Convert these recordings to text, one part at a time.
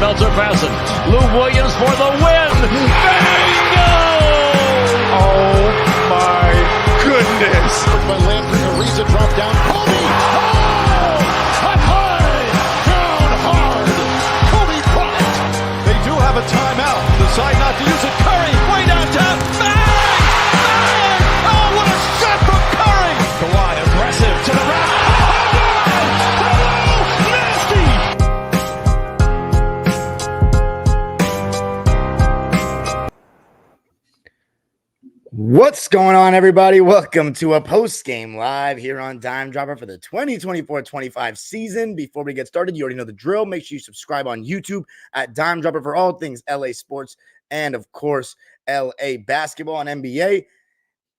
Meltzer passing. Lou Williams for the win. Bingo! Oh my goodness. By Landry, Ariza dropped down. Kobe! Oh! Hot high! Down hard! Kobe Bryant! They do have a timeout. Decide not to use it. Curry, way downtown. Bang! Bang! Oh, what a shot from Curry! Kawhi aggressive to the rack. What's going on, everybody? Welcome to a post-game live here on Dime Dropper for the 2024-25 season. Before we get started, you already know the drill. Make sure you subscribe on YouTube at Dime Dropper for all things LA sports and, of course, LA basketball and NBA.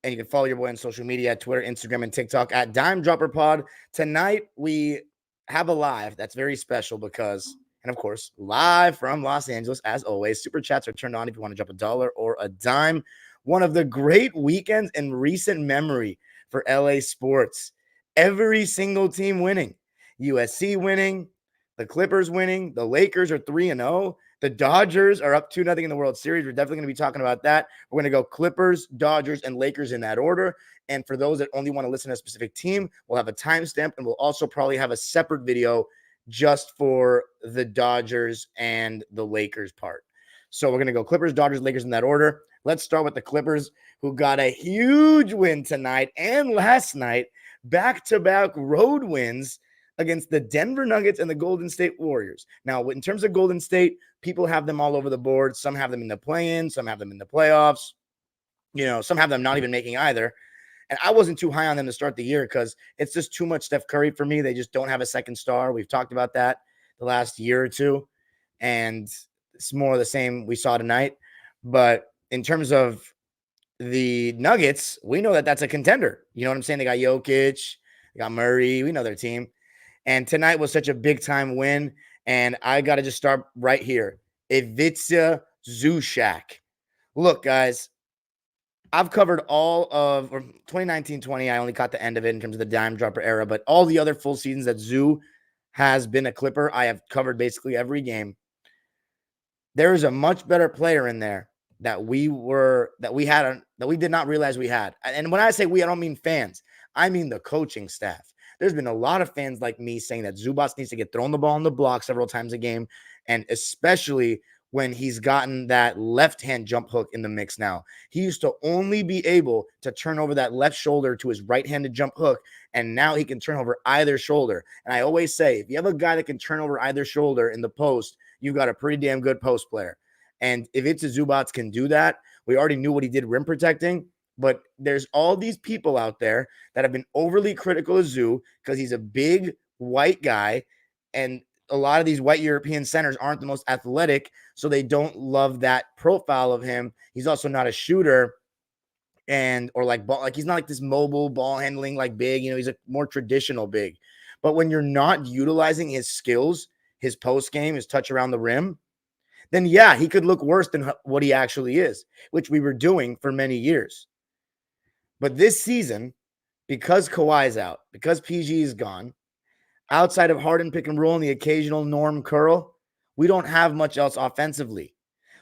And you can follow your boy on social media at Twitter, Instagram, and TikTok at Dime Dropper Pod. Tonight, we have a live that's very special because, and of course, live from Los Angeles, as always. Super chats are turned on if you want to drop a dollar or a dime. One of the great weekends in recent memory for LA sports. Every single team winning. USC winning, the Clippers winning, the Lakers are 3-0. The Dodgers are up 2-0 in the World Series. We're definitely going to be talking about that. We're going to go Clippers, Dodgers, and Lakers in that order. And for those that only want to listen to a specific team, we'll have a timestamp, and we'll also probably have a separate video just for the Dodgers and the Lakers part. So we're going to go Clippers, Dodgers, Lakers in that order. Let's start with the Clippers, who got a huge win tonight and last night, back-to-back road wins against the Denver Nuggets and the Golden State Warriors. Now, in terms of Golden State, people have them all over the board. Some have them in the play-in, some have them in the playoffs. You know, some have them not even making either. And I wasn't too high on them to start the year because it's just too much Steph Curry for me. They just don't have a second star. We've talked about that the last year or two, and it's more of the same we saw tonight. But in terms of the Nuggets, we know that that's a contender. You know what I'm saying? They got Jokic, they got Murray. We know their team. And tonight was such a big-time win. And I got to just start right here. IVICA ZUBAC. Look, guys, I've covered all of 2019-20. I only caught the end of it in terms of the Dime Dropper era. But all the other full seasons that Zoo has been a Clipper, I have covered basically every game. There is a much better player in there that we did not realize we had. And when I say we, I don't mean fans. I mean the coaching staff. There's been a lot of fans like me saying that ZUBAC needs to get thrown the ball on the block several times a game, and especially when he's gotten that left-hand jump hook in the mix now. He used to only be able to turn over that left shoulder to his right-handed jump hook, and now he can turn over either shoulder. And I always say, if you have a guy that can turn over either shoulder in the post, you've got a pretty damn good post player. And if it's a ZUBAC can do that, we already knew what he did rim protecting, but there's all these people out there that have been overly critical of Zoo because he's a big white guy, and a lot of these white European centers aren't the most athletic, so they don't love that profile of him. He's also not a shooter, or he's not like this mobile ball handling like big. You know, he's a more traditional big. But when you're not utilizing his skills, his post game, his touch around the rim, then yeah, he could look worse than what he actually is, which we were doing for many years. But this season, because Kawhi's out, because PG is gone, outside of Harden pick and roll and the occasional Norm curl, we don't have much else offensively.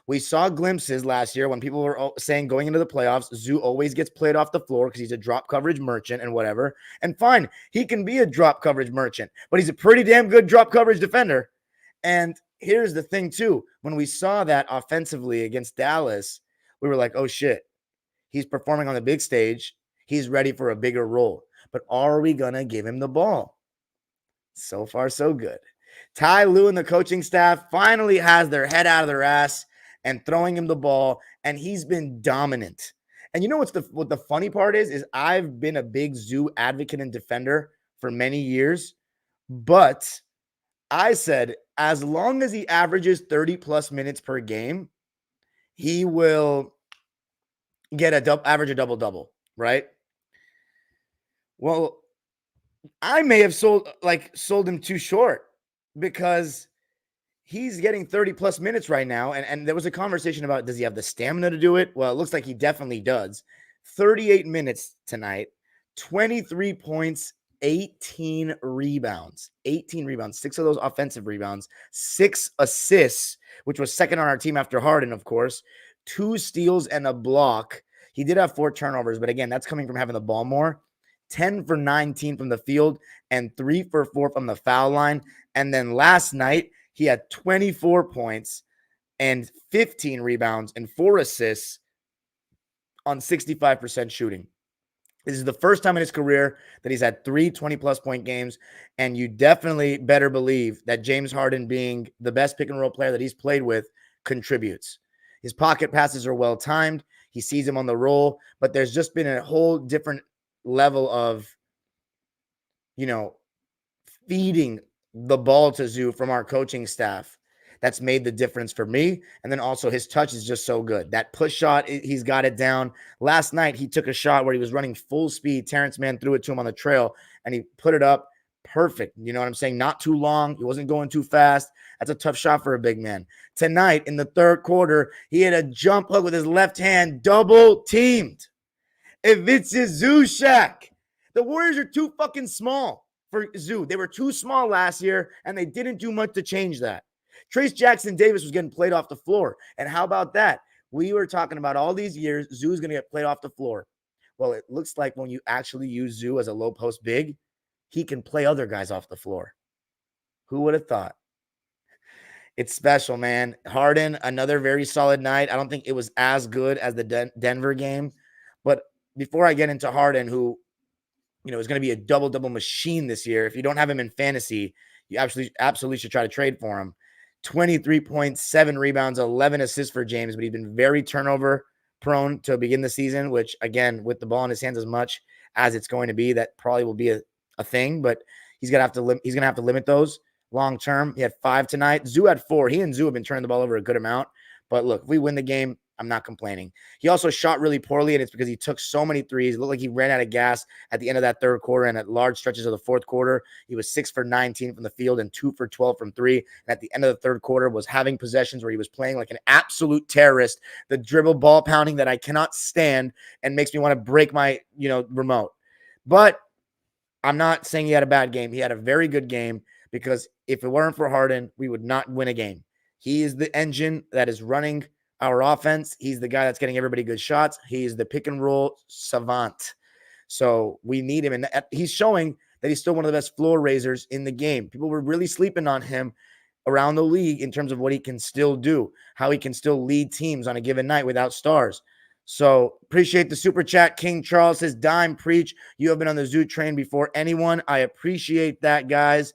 We saw glimpses last year when people were saying going into the playoffs, Zoo always gets played off the floor because he's a drop coverage merchant and whatever. And fine, he can be a drop coverage merchant, but he's a pretty damn good drop coverage defender. And here's the thing, too. When we saw that offensively against Dallas, we were like, oh, shit. He's performing on the big stage. He's ready for a bigger role. But are we going to give him the ball? So far, so good. Ty Lue and the coaching staff finally has their head out of their ass and throwing him the ball, and he's been dominant. And you know what the funny part is I've been a big Zoo advocate and defender for many years, but I said as long as he averages 30-plus minutes per game, he will get average a double-double, right? Well, I may have sold him too short because he's getting 30-plus minutes right now, and there was a conversation about does he have the stamina to do it? Well, it looks like he definitely does. 38 minutes tonight, 23 points, 18 rebounds, 6 of those offensive rebounds, 6 assists, which was second on our team after Harden, of course, 2 steals and a block. He did have 4 turnovers, but again, that's coming from having the ball more. 10 for 19 from the field and 3 for 4 from the foul line. And then last night, he had 24 points and 15 rebounds and 4 assists on 65% shooting. This is the first time in his career that he's had 3 20-plus point games, and you definitely better believe that James Harden, being the best pick-and-roll player that he's played with, contributes. His pocket passes are well-timed. He sees him on the roll, but there's just been a whole different level of, feeding the ball to Zoo from our coaching staff that's made the difference for me. And then also his touch is just so good. That push shot, he's got it down. Last night, he took a shot where he was running full speed. Terrence Mann threw it to him on the trail, and he put it up perfect. You know what I'm saying? Not too long. He wasn't going too fast. That's a tough shot for a big man. Tonight, in the third quarter, he had a jump hook with his left hand, double teamed. IVICA ZUBAC. The Warriors are too fucking small for Zoo. They were too small last year, and they didn't do much to change that. Trace Jackson-Davis was getting played off the floor. And how about that? We were talking about all these years, Zoo's going to get played off the floor. Well, it looks like when you actually use Zoo as a low post big, he can play other guys off the floor. Who would have thought? It's special, man. Harden, another very solid night. I don't think it was as good as the Denver game. But before I get into Harden, who, is going to be a double-double machine this year, if you don't have him in fantasy, you absolutely should try to trade for him. 23 points, 7 rebounds, 11 assists for James, but he's been very turnover prone to begin the season, which, again, with the ball in his hands as much as it's going to be, that probably will be a thing, but he's going to have to limit those long term. He had 5 tonight. Zoo had 4. He and Zoo have been turning the ball over a good amount. But look, if we win the game, I'm not complaining. He also shot really poorly, and it's because he took so many threes. It looked like he ran out of gas at the end of that third quarter and at large stretches of the fourth quarter. He was 6 for 19 from the field and 2 for 12 from 3. And at the end of the third quarter was having possessions where he was playing like an absolute terrorist, the dribble ball pounding that I cannot stand and makes me want to break my, remote. But I'm not saying he had a bad game. He had a very good game, because if it weren't for Harden, we would not win a game. He is the engine that is running our offense. He's the guy that's getting everybody good shots. He's the pick and roll savant. So we need him. And he's showing that he's still one of the best floor raisers in the game. People were really sleeping on him around the league in terms of what he can still do, how he can still lead teams on a given night without stars. So appreciate the super chat. King Charles says, Dime, preach. You have been on the Zoo train before anyone. I appreciate that, guys.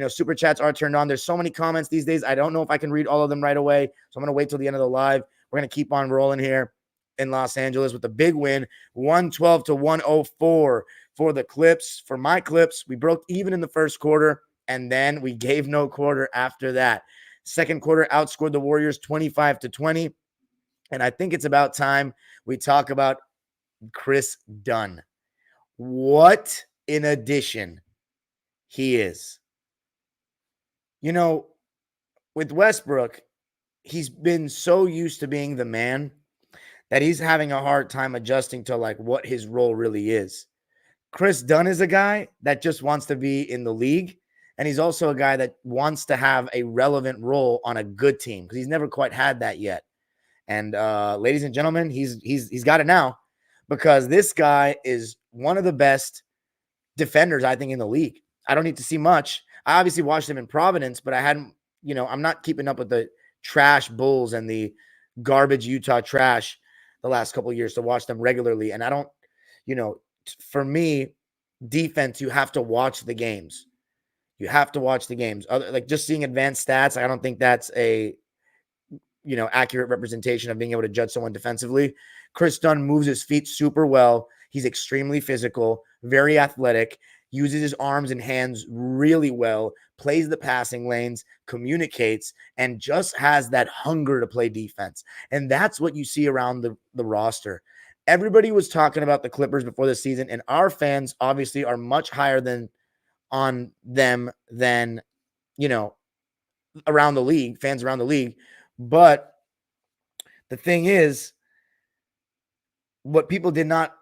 Super chats are turned on. There's so many comments these days. I don't know if I can read all of them right away. So I'm going to wait till the end of the live. We're going to keep on rolling here in Los Angeles with a big win, 112-104 for the Clips. For my Clips, we broke even in the first quarter, and then we gave no quarter after that. Second quarter outscored the Warriors 25-20. And I think it's about time we talk about Chris Dunn. What an addition he is. With Westbrook, he's been so used to being the man that he's having a hard time adjusting to what his role really is. Chris Dunn is a guy that just wants to be in the league, and he's also a guy that wants to have a relevant role on a good team, because he's never quite had that yet. And ladies and gentlemen, he's got it now, because this guy is one of the best defenders, I think, in the league. I don't need to see much. I obviously watched him in Providence, but I hadn't, I'm not keeping up with the trash Bulls and the garbage Utah trash the last couple of years to watch them regularly. And I don't, for me, defense, you have to watch the games. You have to watch the games. Just seeing advanced stats, I don't think that's a, accurate representation of being able to judge someone defensively. Chris Dunn moves his feet super well. He's extremely physical, very athletic, uses his arms and hands really well, plays the passing lanes, communicates, and just has that hunger to play defense. And that's what you see around the roster. Everybody was talking about the Clippers before the season, and our fans obviously are much higher on them than, around the league, fans around the league. But the thing is, what people did not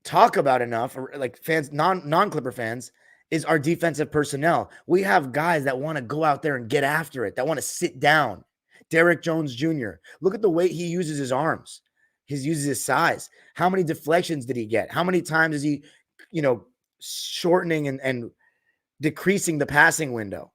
talk about enough, or like fans, non-Clipper fans, is our defensive personnel. We have guys that want to go out there and get after it, that want to sit down. Derrick Jones Jr. Look at the way he uses his arms. He uses his size. How many deflections did he get? How many times is he, shortening and decreasing the passing window?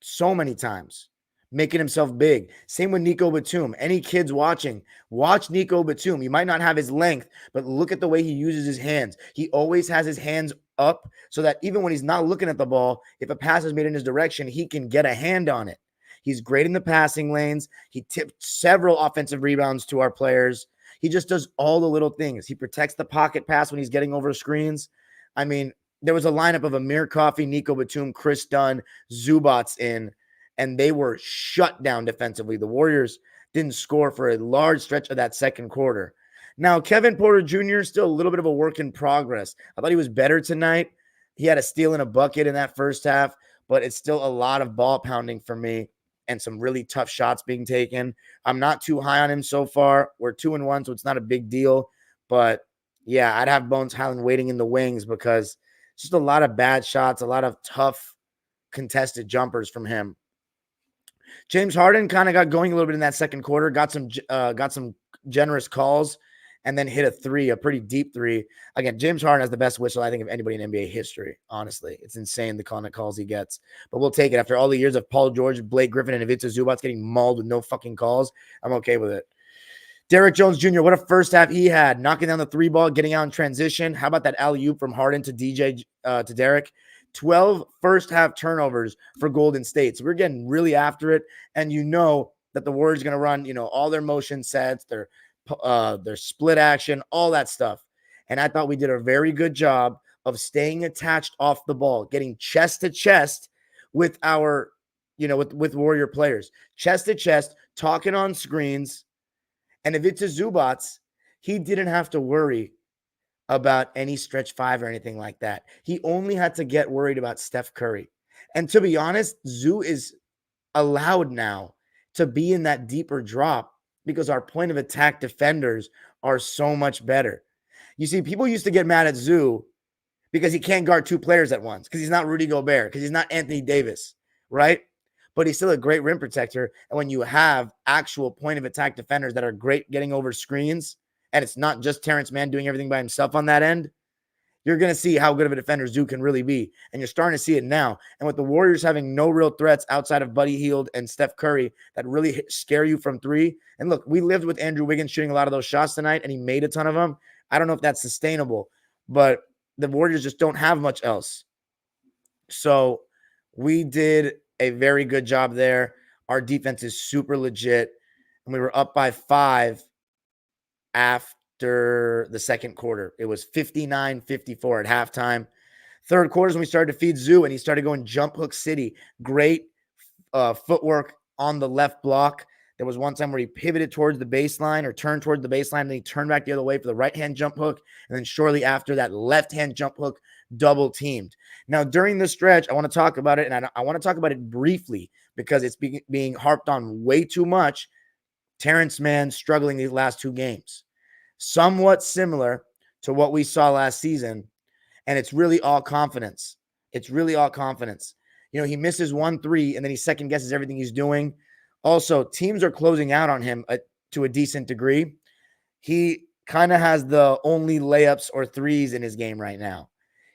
So many times, making himself big. Same with Nico Batum. Any kids watching, watch Nico Batum. He might not have his length, but look at the way he uses his hands. He always has his hands up so that even when he's not looking at the ball, if a pass is made in his direction, he can get a hand on it. He's great in the passing lanes. He tipped several offensive rebounds to our players. He just does all the little things. He protects the pocket pass when he's getting over screens. I mean, there was a lineup of Amir Coffey, Nico Batum, Chris Dunn, ZUBAC in, and they were shut down defensively. The Warriors didn't score for a large stretch of that second quarter. Now, Kevin Porter Jr. is still a little bit of a work in progress. I thought he was better tonight. He had a steal and a bucket in that first half, but it's still a lot of ball pounding for me and some really tough shots being taken. I'm not too high on him so far. We're 2-1, so it's not a big deal. But, yeah, I'd have Bones Highland waiting in the wings because it's just a lot of bad shots, a lot of tough contested jumpers from him. James Harden kind of got going a little bit in that second quarter, got some generous calls, and then hit a three, a pretty deep three. Again, James Harden has the best whistle, I think, of anybody in NBA history, honestly. It's insane the kind of calls he gets. But we'll take it. After all the years of Paul George, Blake Griffin, and Ivica Zubac getting mauled with no fucking calls, I'm okay with it. Derrick Jones Jr., what a first half he had. Knocking down the three ball, getting out in transition. How about that alley-oop from Harden to Derrick? 12 first half turnovers for Golden State. So we're getting really after it. And you know that the Warriors are going to run, all their motion sets, their split action, all that stuff. And I thought we did a very good job of staying attached off the ball, getting chest to chest with our, with Warrior players. Chest to chest, talking on screens. And if it's a Zubac, he didn't have to worry about any stretch five or anything like that. He only had to get worried about Steph Curry. And to be honest, Zoo is allowed now to be in that deeper drop because our point of attack defenders are so much better. You see, people used to get mad at Zoo because he can't guard two players at once, because he's not Rudy Gobert, because he's not Anthony Davis, right? But he's still a great rim protector. And when you have actual point of attack defenders that are great getting over screens, and it's not just Terrence Mann doing everything by himself on that end, you're going to see how good of a defender Zoo can really be. And you're starting to see it now. And with the Warriors having no real threats outside of Buddy Hield and Steph Curry that really scare you from three. And look, we lived with Andrew Wiggins shooting a lot of those shots tonight, and he made a ton of them. I don't know if that's sustainable, but the Warriors just don't have much else. So we did a very good job there. Our defense is super legit. And we were up by 5 after the second quarter. It was 59-54 at halftime. Third quarter is when we started to feed Zoo, and he started going jump hook city. Great footwork on the left block. There was one time where he pivoted towards the baseline or turned towards the baseline, and then he turned back the other way for the right-hand jump hook. And then shortly after that, left-hand jump hook double teamed. Now, during this stretch, I want to talk about it, and I want to talk about it briefly because it's being harped on way too much. Terrence Mann struggling these last two games. Somewhat similar to what we saw last season, and it's really all confidence. It's really all confidence. He misses 1-3, and then he second guesses everything he's doing. Also, teams are closing out on him to a decent degree. He kind of has the only layups or threes in his game right now.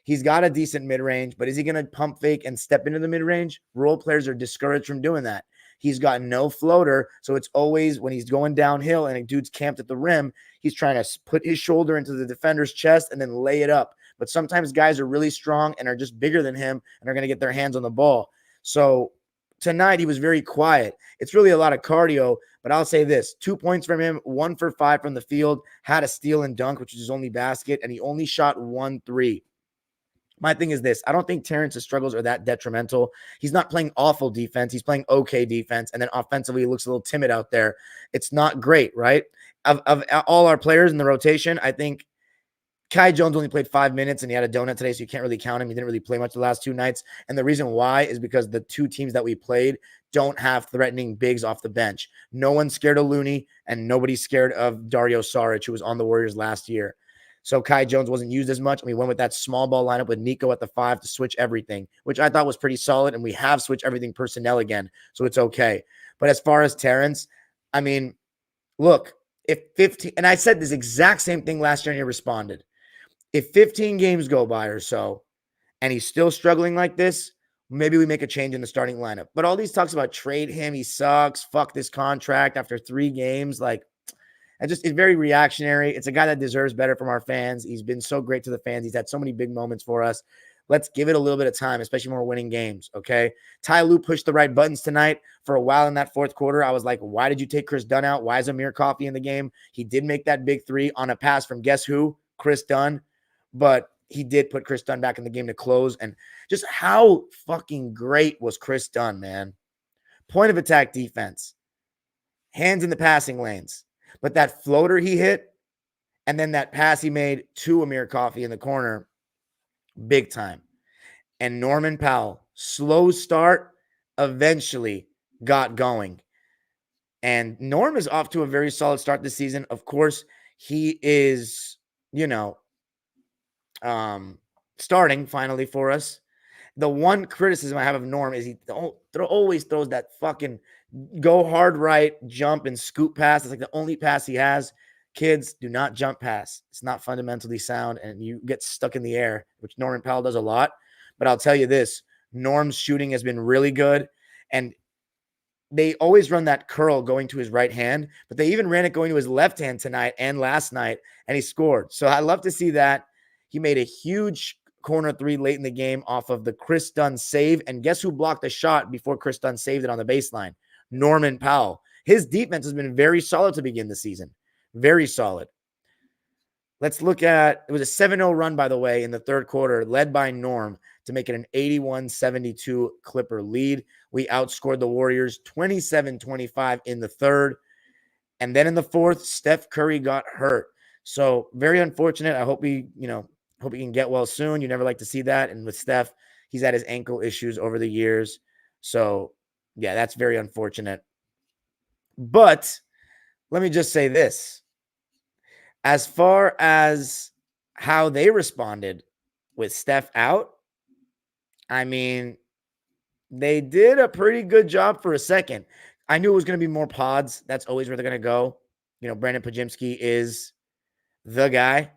He's got a decent mid-range, but is he going to pump fake and step into the mid-range? Role players are discouraged from doing that. He's got no floater, so it's always when he's going downhill and a dude's camped at the rim, he's trying to put his shoulder into the defender's chest and then lay it up. But sometimes guys are really strong and are just bigger than him and are going to get their hands on the ball. So tonight he was very quiet. It's really a lot of cardio, but I'll say this. 2 points from him, 1 for 5 from the field, had a steal and dunk, which was his only basket, and he only shot 1 3. My thing is this. I don't think Terrence's struggles are that detrimental. He's not playing awful defense. He's playing okay defense. And then offensively, he looks a little timid out there. It's not great, right? Of all our players in the rotation, I think Kai Jones only played 5 minutes, and he had a donut today, so you can't really count him. He didn't really play much the last 2 nights. And the reason why is because the 2 teams that we played don't have threatening bigs off the bench. No one's scared of Looney, and nobody's scared of Dario Saric, who was on the Warriors last year. So Kai Jones wasn't used as much. And we went with that small ball lineup with Nico at the 5 to switch everything, which I thought was pretty solid. And we have switched everything personnel again. So it's okay. But as far as Terrence, I mean, look, if 15, and I said this exact same thing last year and he responded. If 15 games go by or so, and he's still struggling like this, maybe we make a change in the starting lineup. But all these talks about trade him, he sucks, fuck this contract after 3 games, like, it's very reactionary. It's a guy that deserves better from our fans. He's been so great to the fans. He's had so many big moments for us. Let's give it a little bit of time, especially when we're winning games, okay? Ty Lue pushed the right buttons tonight. For a while in that fourth quarter, I was like, why did you take Chris Dunn out? Why is Amir Coffey in the game? He did make that big 3 on a pass from guess who? Chris Dunn. But he did put Chris Dunn back in the game to close. And just how fucking great was Chris Dunn, man? Point of attack defense. Hands in the passing lanes. But that floater he hit, and then that pass he made to Amir Coffey in the corner, big time. And Norman Powell, slow start, eventually got going. And Norm is off to a very solid start this season. Of course, he is, starting finally for us. The one criticism I have of Norm is he always throws that fucking go hard right, jump, and scoop pass. It's like the only pass he has. Kids, do not jump pass. It's not fundamentally sound, and you get stuck in the air, which Norman Powell does a lot. But I'll tell you this, Norm's shooting has been really good, and they always run that curl going to his right hand, but they even ran it going to his left hand tonight and last night, and he scored. So I love to see that. He made a huge corner 3 late in the game off of the Chris Dunn save, and guess who blocked the shot before Chris Dunn saved it on the baseline? Norman Powell. His defense has been very solid to begin the season. Very solid. Let's look at, it was a 7-0 run, by the way, in the third quarter, led by Norm to make it an 81-72 Clipper lead. We outscored the Warriors 27-25 in the third. And then in the fourth, Steph Curry got hurt. So very unfortunate. I hope he can get well soon. You never like to see that. And with Steph, he's had his ankle issues over the years. So yeah, that's very unfortunate. But let me just say this. As far as how they responded with Steph out, I mean, they did a pretty good job for a second. I knew it was going to be more pods. That's always where they're going to go. Brandon Pajimski is the guy,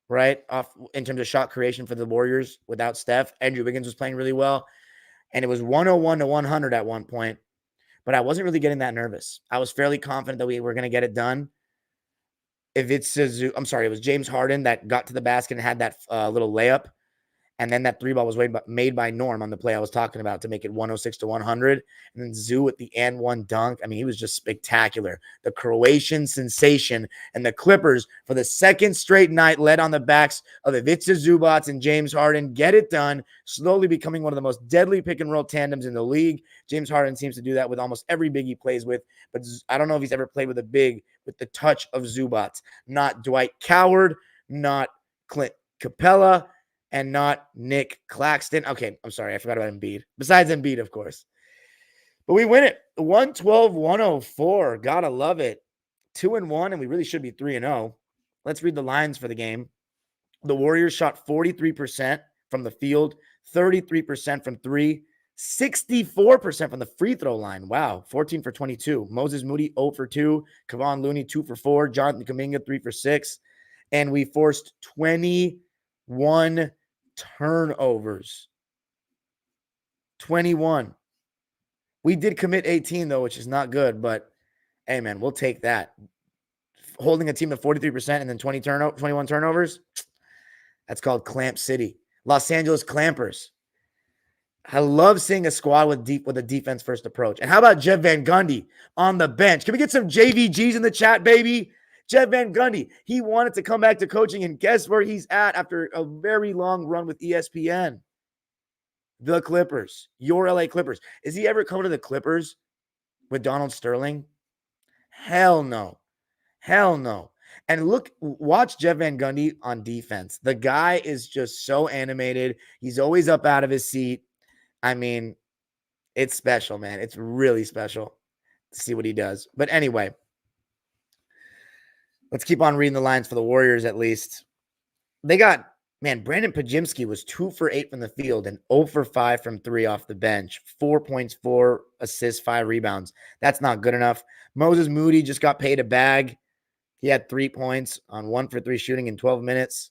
right? Off in terms of shot creation for the Warriors without Steph. Andrew Wiggins was playing really well. And it was 101-100 at one point. But I wasn't really getting that nervous. I was fairly confident that we were going to get it done. It was James Harden that got to the basket and had that little layup. And then that 3 ball was made by Norm on the play I was talking about to make it 106-100. And then Zoo with the and one dunk. I mean, he was just spectacular. The Croatian sensation and the Clippers for the second straight night led on the backs of Ivica Zubac and James Harden. Get it done. Slowly becoming one of the most deadly pick and roll tandems in the league. James Harden seems to do that with almost every big he plays with. But I don't know if he's ever played with a big with the touch of Zubac. Not Dwight Coward, not Clint Capella, and not Nick Claxton. Okay, I'm sorry. I forgot about Embiid. Besides Embiid, of course. But we win it. 112-104. Gotta love it. 2-1, and we really should be 3-0. Let's read the lines for the game. The Warriors shot 43% from the field, 33% from 3, 64% from the free throw line. Wow, 14 for 22. Moses Moody, 0 for 2. Kevon Looney, 2 for 4. Jonathan Kuminga, 3 for 6. And we forced 21 turnovers. 21. We did commit 18, though, which is not good, but hey, man, we'll take that. Holding a team to 43% and then 21 turnovers, that's called Clamp City. Los Angeles Clampers. I love seeing a squad with a defense-first approach. And how about Jeff Van Gundy on the bench? Can we get some JVGs in the chat, baby? Jeff Van Gundy, he wanted to come back to coaching, and guess where he's at after a very long run with ESPN? The Clippers, your LA Clippers. Is he ever coming to the Clippers with Donald Sterling? Hell no. Hell no. And watch Jeff Van Gundy on defense. The guy is just so animated. He's always up out of his seat. I mean, it's special, man. It's really special to see what he does. But anyway, let's keep on reading the lines for the Warriors at least. they got, man, Brandon Pajimski was 2 for 8 from the field and 0 for 5 from 3 off the bench. 4 points, 4 assists, 5 rebounds. That's not good enough. Moses Moody just got paid a bag. He had 3 points on 1 for 3 shooting in 12 minutes.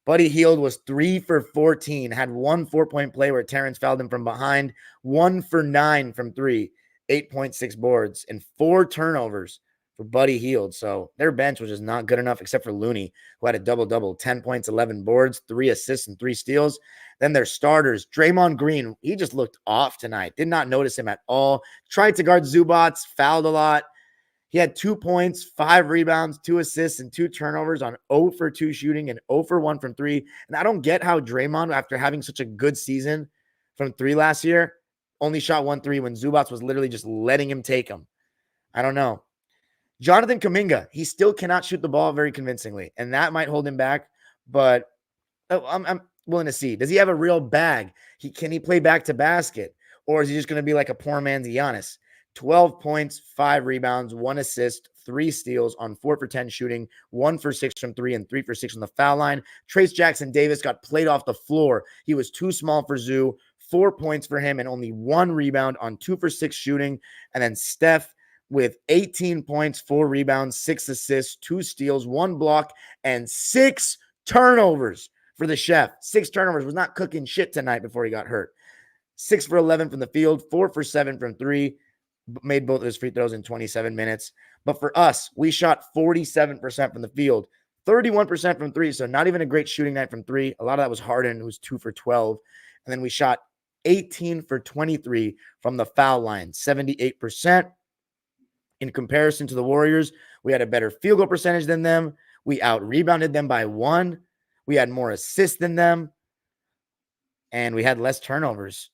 Buddy Hield was 3 for 14, had 1 4-point play where Terrence fouled him from behind, 1 for 9 from 3, 8.6 boards, and 4 turnovers for Buddy Hield. So their bench was just not good enough, except for Looney, who had a double-double, 10 points, 11 boards, 3 assists, and 3 steals. Then their starters, Draymond Green, he just looked off tonight. Did not notice him at all. Tried to guard Zubats, fouled a lot. He had 2 points, 5 rebounds, 2 assists, and 2 turnovers on 0 for 2 shooting and 0 for 1 from 3. And I don't get how Draymond, after having such a good season from 3 last year, only shot 1 3 when Zubats was literally just letting him take them. I don't know. Jonathan Kuminga, he still cannot shoot the ball very convincingly, and that might hold him back, but I'm willing to see. Does he have a real bag? Can he play back to basket? Or is he just going to be like a poor man's Giannis? 12 points, 5 rebounds, 1 assist, 3 steals on 4 for 10 shooting, 1 for 6 from 3, and 3 for 6 on the foul line. Trace Jackson Davis got played off the floor. He was too small for Zoo. 4 points for him and only 1 rebound on 2 for 6 shooting. And then Steph with 18 points, 4 rebounds, 6 assists, 2 steals, 1 block, and 6 turnovers for the chef. 6 turnovers. Was not cooking shit tonight before he got hurt. 6 for 11 from the field, 4 for 7 from 3. Made both of his free throws in 27 minutes. But for us, we shot 47% from the field, 31% from 3. So not even a great shooting night from 3. A lot of that was Harden, who was 2 for 12. And then we shot 18 for 23 from the foul line, 78%. In comparison to the Warriors, we had a better field goal percentage than them. We out-rebounded them by 1. We had more assists than them. And we had less turnovers.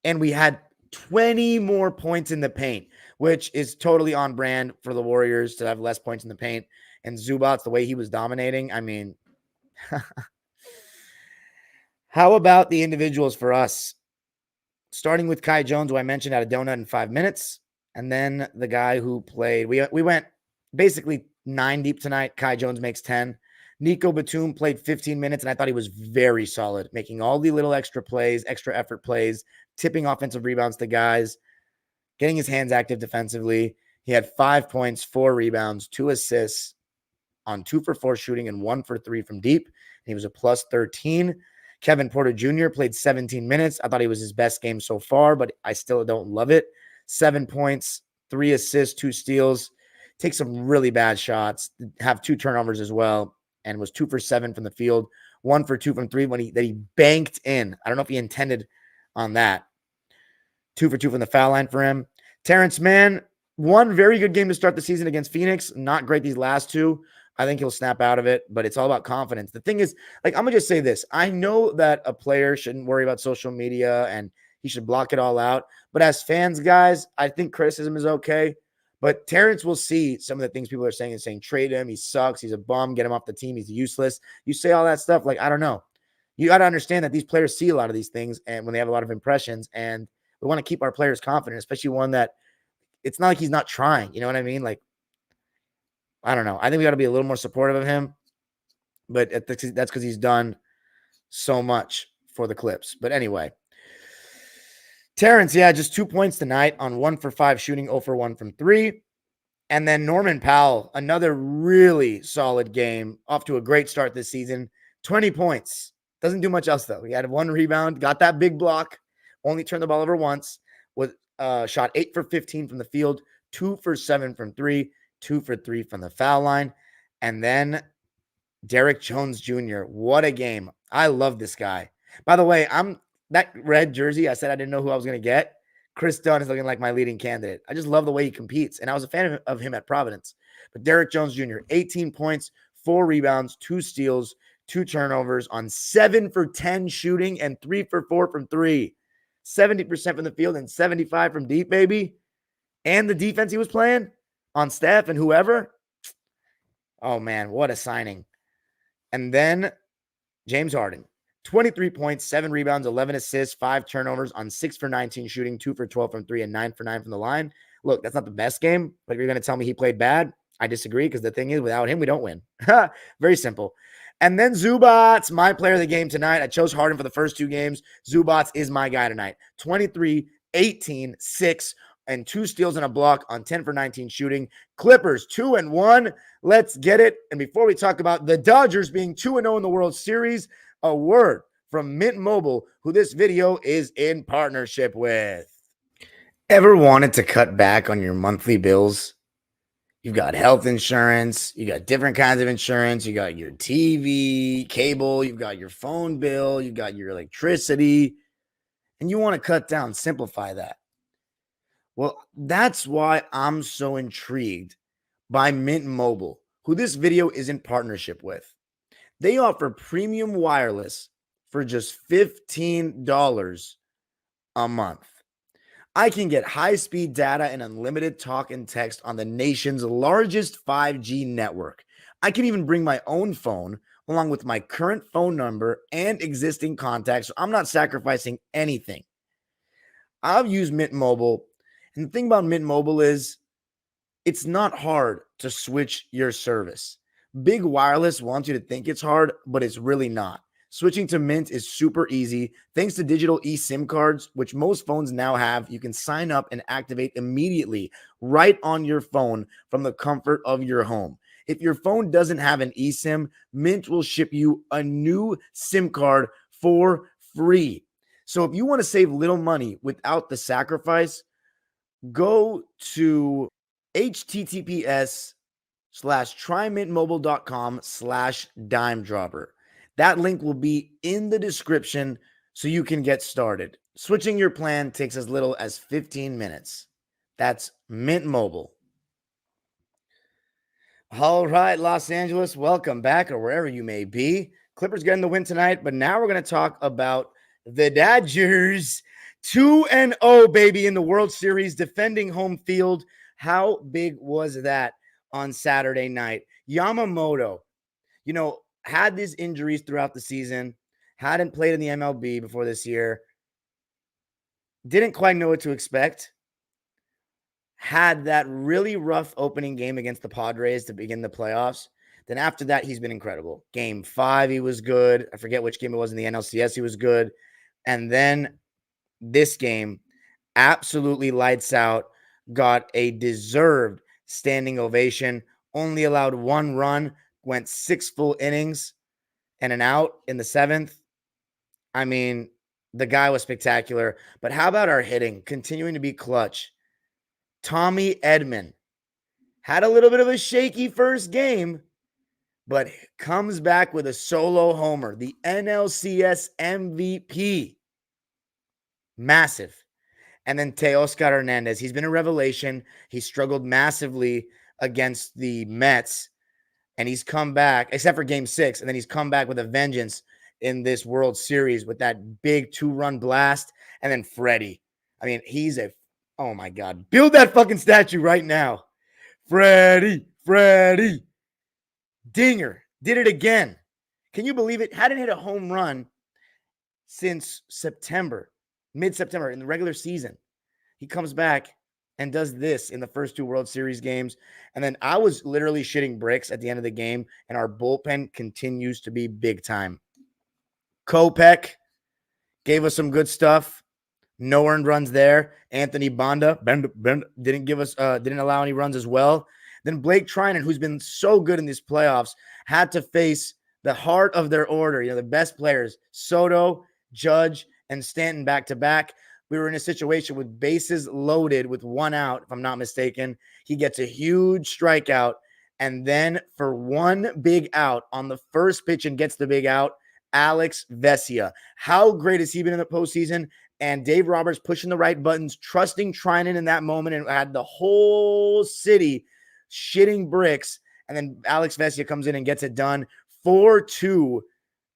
And we had 20 more points in the paint, which is totally on brand for the Warriors to have less points in the paint. And Zubats, the way he was dominating, I mean, how about the individuals for us? Starting with Kai Jones, who I mentioned had a donut in 5 minutes. And then the guy who played, we went basically 9 deep tonight. Kai Jones makes 10. Nico Batum played 15 minutes, and I thought he was very solid, making all the little extra plays, extra effort plays, tipping offensive rebounds to guys, getting his hands active defensively. He had 5 points, 4 rebounds, 2 assists on 2 for 4 shooting and 1 for 3 from deep. And he was a plus 13. Kevin Porter Jr. played 17 minutes. I thought he was his best game so far, but I still don't love it. 7 points, 3 assists, 2 steals. Take some really bad shots. Have 2 turnovers as well. And was 2 for 7 from the field, 1 for 2 from 3 when he banked in. I don't know if he intended on that. 2 for 2 from the foul line for him. Terrence Mann, 1 very good game to start the season against Phoenix. Not great these last 2. I think he'll snap out of it, but it's all about confidence. The thing is, like, I'm going to just say this. I know that a player shouldn't worry about social media and he should block it all out. But as fans, guys, I think criticism is okay. But Terrence will see some of the things people are saying and saying, trade him. He sucks. He's a bum. Get him off the team. He's useless. You say all that stuff. Like, I don't know. You got to understand that these players see a lot of these things and when they have a lot of impressions, and we want to keep our players confident, especially one that it's not like he's not trying. You know what I mean? Like, I don't know. I think we got to be a little more supportive of him, but that's because he's done so much for the Clips. But anyway, Terrence, yeah, just 2 points tonight on 1 for 5 shooting, 0 for 1 from 3. And then Norman Powell, another really solid game, off to a great start this season. 20 points. Doesn't do much else, though. He had 1 rebound, got that big block, only turned the ball over once, was shot 8 for 15 from the field, 2 for 7 from 3, 2 for 3 from the foul line. And then Derek Jones Jr., what a game. I love this guy. By the way, that red jersey, I said I didn't know who I was going to get. Chris Dunn is looking like my leading candidate. I just love the way he competes, and I was a fan of him at Providence. But Derek Jones Jr., 18 points, 4 rebounds, 2 steals, 2 turnovers on 7 for 10 shooting and 3 for 4 from 3. 70% from the field and 75 from deep, baby. And the defense he was playing on Steph and whoever. Oh, man, what a signing. And then James Harden. 23 points, 7 rebounds, 11 assists, 5 turnovers on 6 for 19 shooting, 2 for 12 from 3, and 9 for 9 from the line. Look, that's not the best game, but if you're going to tell me he played bad, I disagree, because the thing is, without him, we don't win. Very simple. And then Zubats, my player of the game tonight. I chose Harden for the first 2 games. Zubats is my guy tonight. 23, 18, 6, and 2 steals and a block on 10 for 19 shooting. Clippers 2-1. Let's get it. And before we talk about the Dodgers being 2-0 in the World Series, a word from Mint Mobile, who this video is in partnership with. Ever wanted to cut back on your monthly bills? You've got health insurance, you got different kinds of insurance, you got your TV, cable, you've got your phone bill, you've got your electricity, and you want to cut down, simplify that. Well, that's why I'm so intrigued by Mint Mobile, who this video is in partnership with. They offer premium wireless for just $15 a month. I can get high-speed data and unlimited talk and text on the nation's largest 5G network. I can even bring my own phone along with my current phone number and existing contacts. So I'm not sacrificing anything. I've used Mint Mobile, and the thing about Mint Mobile is it's not hard to switch your service. Big Wireless wants you to think it's hard, but it's really not. Switching to Mint is super easy. Thanks to digital eSIM cards, which most phones now have, you can sign up and activate immediately right on your phone from the comfort of your home. If your phone doesn't have an eSIM, Mint will ship you a new SIM card for free. So if you want to save little money without the sacrifice, go to https://trymintmobile.com/dimedropper. That link will be in the description so you can get started. Switching your plan takes as little as 15 minutes. That's Mint Mobile. All right, Los Angeles, welcome back, or wherever you may be. Clippers getting the win tonight, but now we're going to talk about the Dodgers. 2-0, baby, in the World Series, defending home field. How big was that on Saturday night? Yamamoto, had these injuries throughout the season, hadn't played in the MLB before this year, didn't quite know what to expect, had that really rough opening game against the Padres to begin the playoffs. Then after that, he's been incredible. Game 5, he was good. I forget which game it was in the NLCS, he was good. And then this game, absolutely lights out, got a deserved standing ovation, only allowed 1 run, went 6 full innings and an out in the 7th. I mean, the guy was spectacular. But how about our hitting? Continuing to be clutch. Tommy Edman had a little bit of a shaky first game, but comes back with a solo homer. The NLCS MVP. Massive. And then Teoscar Hernandez. He's been a revelation. He struggled massively against the Mets. And he's come back, except for game 6, and then he's come back with a vengeance in this World Series with that big 2-run blast. And then Freddie. I mean, oh my God. Build that fucking statue right now. Freddie. Dinger. Did it again. Can you believe it? Hadn't hit a home run since mid-September in the regular season. He comes back and does this in the first 2 World Series games. And then I was literally shitting bricks at the end of the game, and our bullpen continues to be big time. Kopech gave us some good stuff. No earned runs there. Anthony Banda didn't allow any runs as well. Then Blake Trinan, who's been so good in these playoffs, had to face the heart of their order, the best players, Soto, Judge, and Stanton back-to-back. We were in a situation with bases loaded with 1 out, if I'm not mistaken. He gets a huge strikeout, and then for 1 big out on the first pitch and gets the big out, Alex Vesia. How great has he been in the postseason? And Dave Roberts pushing the right buttons, trusting Trinan in that moment, and had the whole city shitting bricks. And then Alex Vesia comes in and gets it done. 4-2.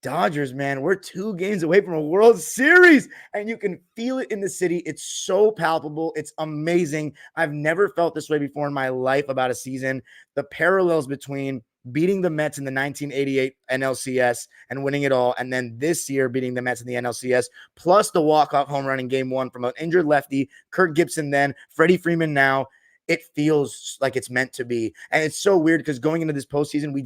Dodgers, man, we're 2 games away from a World Series, and you can feel it in the city. It's so palpable. It's amazing. I've never felt this way before in my life about a season. The parallels between beating the Mets in the 1988 NLCS and winning it all, and then this year beating the Mets in the NLCS, plus the walk-off home run in Game 1 from an injured lefty, Kirk Gibson then, Freddie Freeman now. it feels like it's meant to be. And it's so weird because going into this postseason, we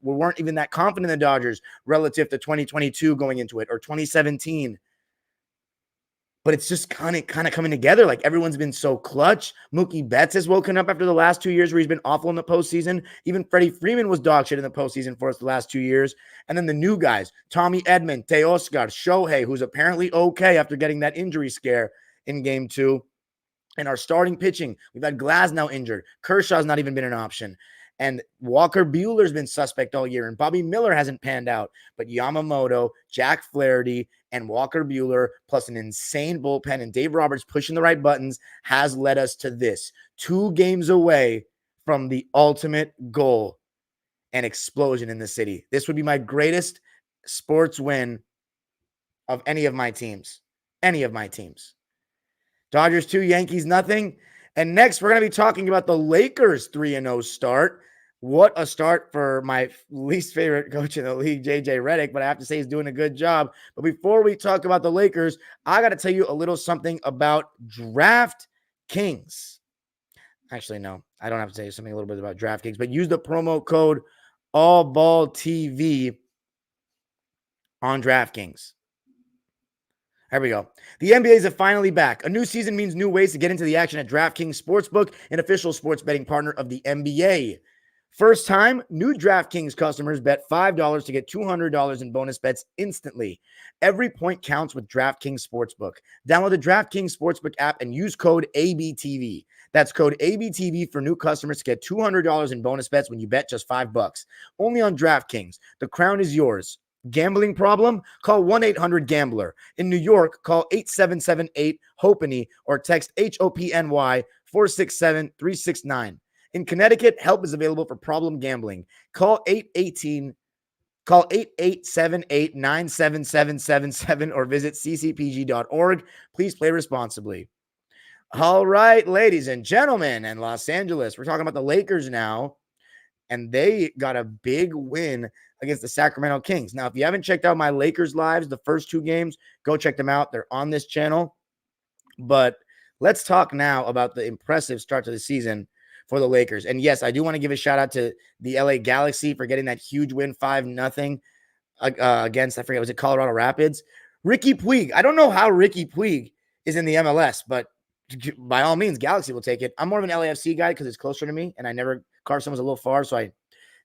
weren't even that confident in the Dodgers relative to 2022 going into it, or 2017. But it's just kind of coming together. Like, everyone's been so clutch. Mookie Betts has woken up after the last 2 years where he's been awful in the postseason. Even Freddie Freeman was dog shit in the postseason for us the last 2 years. And then the new guys, Tommy Edman, Teoscar, Shohei, who's apparently okay after getting that injury scare in game 2. And our starting pitching, we've had Glasnow injured. Kershaw's not even been an option. And Walker Buehler's been suspect all year. And Bobby Miller hasn't panned out. But Yamamoto, Jack Flaherty, and Walker Buehler, plus an insane bullpen and Dave Roberts pushing the right buttons, has led us to this. 2 games away from the ultimate goal and explosion in the city. This would be my greatest sports win of any of my teams. Any of my teams. Dodgers 2, Yankees nothing. And next, we're going to be talking about the Lakers 3-0 start. What a start for my least favorite coach in the league, JJ Redick, but I have to say he's doing a good job. But before we talk about the Lakers, I got to tell you a little something about DraftKings. Actually, no, I don't have to tell you something a little bit about DraftKings, but use the promo code AllBallTV on DraftKings. There we go. The NBA's are finally back. A new season means new ways to get into the action at DraftKings Sportsbook, an official sports betting partner of the NBA. First time, new DraftKings customers bet $5 to get $200 in bonus bets instantly. Every point counts with DraftKings Sportsbook. Download the DraftKings Sportsbook app and use code ABTV. That's code ABTV for new customers to get $200 in bonus bets when you bet just $5. Only on DraftKings. The crown is yours. Gambling problem? Call 1-800-GAMBLER. In New York, call 8778-HOPENY or text HOPNY 467-369. In Connecticut, help is available for problem gambling. Call 8878-97777 or visit ccpg.org. Please play responsibly. All right, ladies and gentlemen, in Los Angeles, we're talking about the Lakers now, and they got a big win against the Sacramento Kings. Now, if you haven't checked out my Lakers lives, the first 2 games, go check them out. They're on this channel. But let's talk now about the impressive start to the season for the Lakers. And yes, I do want to give a shout out to the LA Galaxy for getting that huge win, 5-0 against, I forget, was it Colorado Rapids? Ricky Puig. I don't know how Ricky Puig is in the MLS, but by all means, Galaxy will take it. I'm more of an LAFC guy because it's closer to me, and Carson was a little far, so I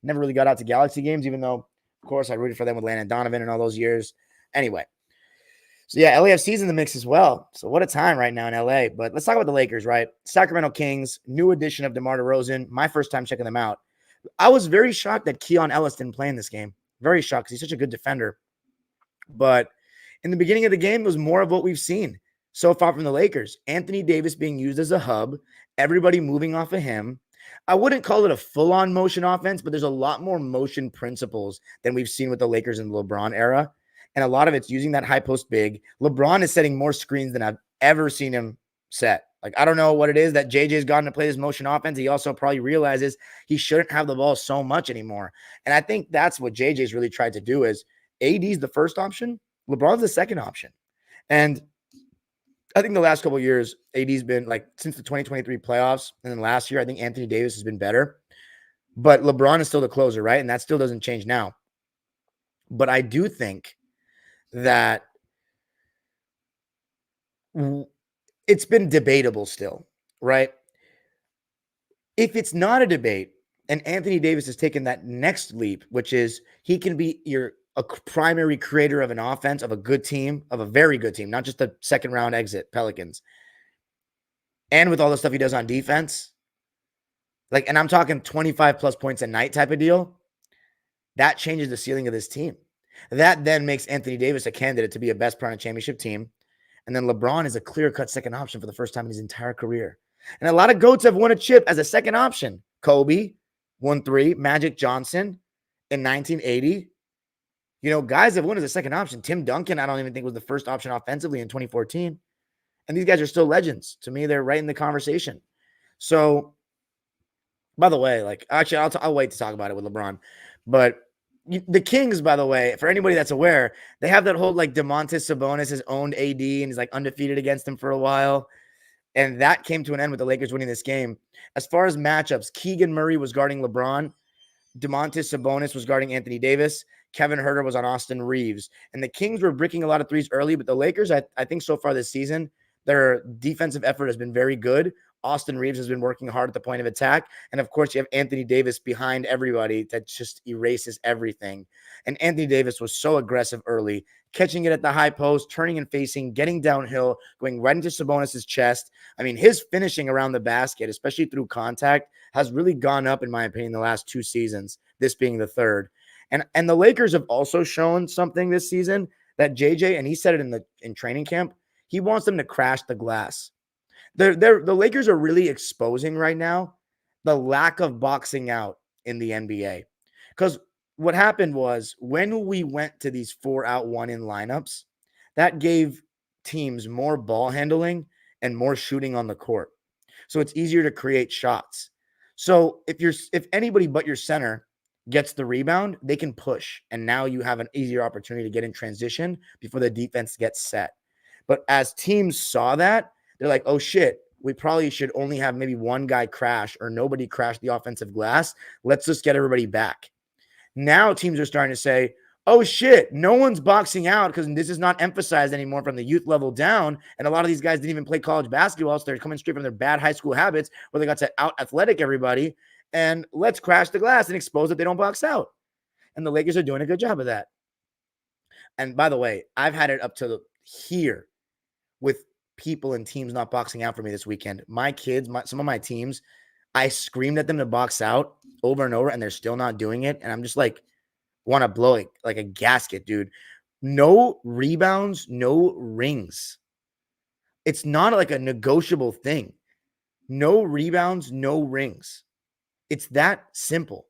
never really got out to Galaxy games, even though, of course, I rooted for them with Landon Donovan and all those years. Anyway, so yeah, LAFC's in the mix as well. So what a time right now in LA. But let's talk about the Lakers, right? Sacramento Kings, new addition of DeMar DeRozan. My first time checking them out. I was very shocked that Keon Ellis didn't play in this game. Very shocked because he's such a good defender. But in the beginning of the game, it was more of what we've seen so far from the Lakers. Anthony Davis being used as a hub, everybody moving off of him. I wouldn't call it a full-on motion offense, but there's a lot more motion principles than we've seen with the Lakers in the LeBron era. And a lot of it's using that high post big. LeBron is setting more screens than I've ever seen him set. Like, I don't know what it is that JJ's gotten to play this motion offense. He also probably realizes he shouldn't have the ball so much anymore. And I think that's what JJ's really tried to do is AD's the first option. LeBron's the second option. And I think the last couple of years, AD's been like since the 2023 playoffs. And then last year, I think Anthony Davis has been better. But LeBron is still the closer, right? And that still doesn't change now. But I do think that it's been debatable still, right? If it's not a debate and Anthony Davis has taken that next leap, which is he can be a primary creator of an offense, of a good team, of a very good team, not just a second round exit Pelicans. And with all the stuff he does on defense, like, and I'm talking 25 plus points a night type of deal, that changes the ceiling of this team. That then makes Anthony Davis a candidate to be a best player on a championship team. And then LeBron is a clear-cut second option for the first time in his entire career. And a lot of GOATs have won a chip as a second option. Kobe won 3. Magic Johnson in 1980. You know, guys have won as a second option. Tim Duncan, I don't even think was the first option offensively in 2014. And these guys are still legends. To me, they're right in the conversation. So, by the way, like, actually, I'll wait to talk about it with LeBron. But the Kings, by the way, for anybody that's aware, they have that whole like Domantas Sabonis has owned AD and he's like undefeated against him for a while. And that came to an end with the Lakers winning this game. As far as matchups, Keegan Murray was guarding LeBron. Domantas Sabonis was guarding Anthony Davis. Kevin Huerter was on Austin Reeves. And the Kings were bricking a lot of threes early, but the Lakers, I think so far this season, their defensive effort has been very good. Austin Reeves has been working hard at the point of attack. And of course, you have Anthony Davis behind everybody that just erases everything. And Anthony Davis was so aggressive early, catching it at the high post, turning and facing, getting downhill, going right into Sabonis' chest. I mean, his finishing around the basket, especially through contact, has really gone up, in my opinion, the last 2 seasons, this being the third. And the Lakers have also shown something this season that JJ, and he said it in training camp, he wants them to crash the glass. The Lakers are really exposing right now the lack of boxing out in the NBA. Because what happened was when we went to these 4-out, 1-in lineups, that gave teams more ball handling and more shooting on the court. So it's easier to create shots. So if anybody but your center gets the rebound, they can push. And now you have an easier opportunity to get in transition before the defense gets set. But as teams saw that, they're like, oh shit, we probably should only have maybe one guy crash or nobody crash the offensive glass. Let's just get everybody back. Now teams are starting to say, oh shit, no one's boxing out because this is not emphasized anymore from the youth level down. And a lot of these guys didn't even play college basketball, so they're coming straight from their bad high school habits where they got to out athletic everybody. And let's crash the glass and expose that they don't box out. And the Lakers are doing a good job of that. And by the way, I've had it up to here with people and teams not boxing out for me this weekend. My kids, some of my teams, I screamed at them to box out over and over, and they're still not doing it. And I'm just like, want to blow it like a gasket, dude. No rebounds, no rings. It's not like a negotiable thing. No rebounds, no rings. It's that simple.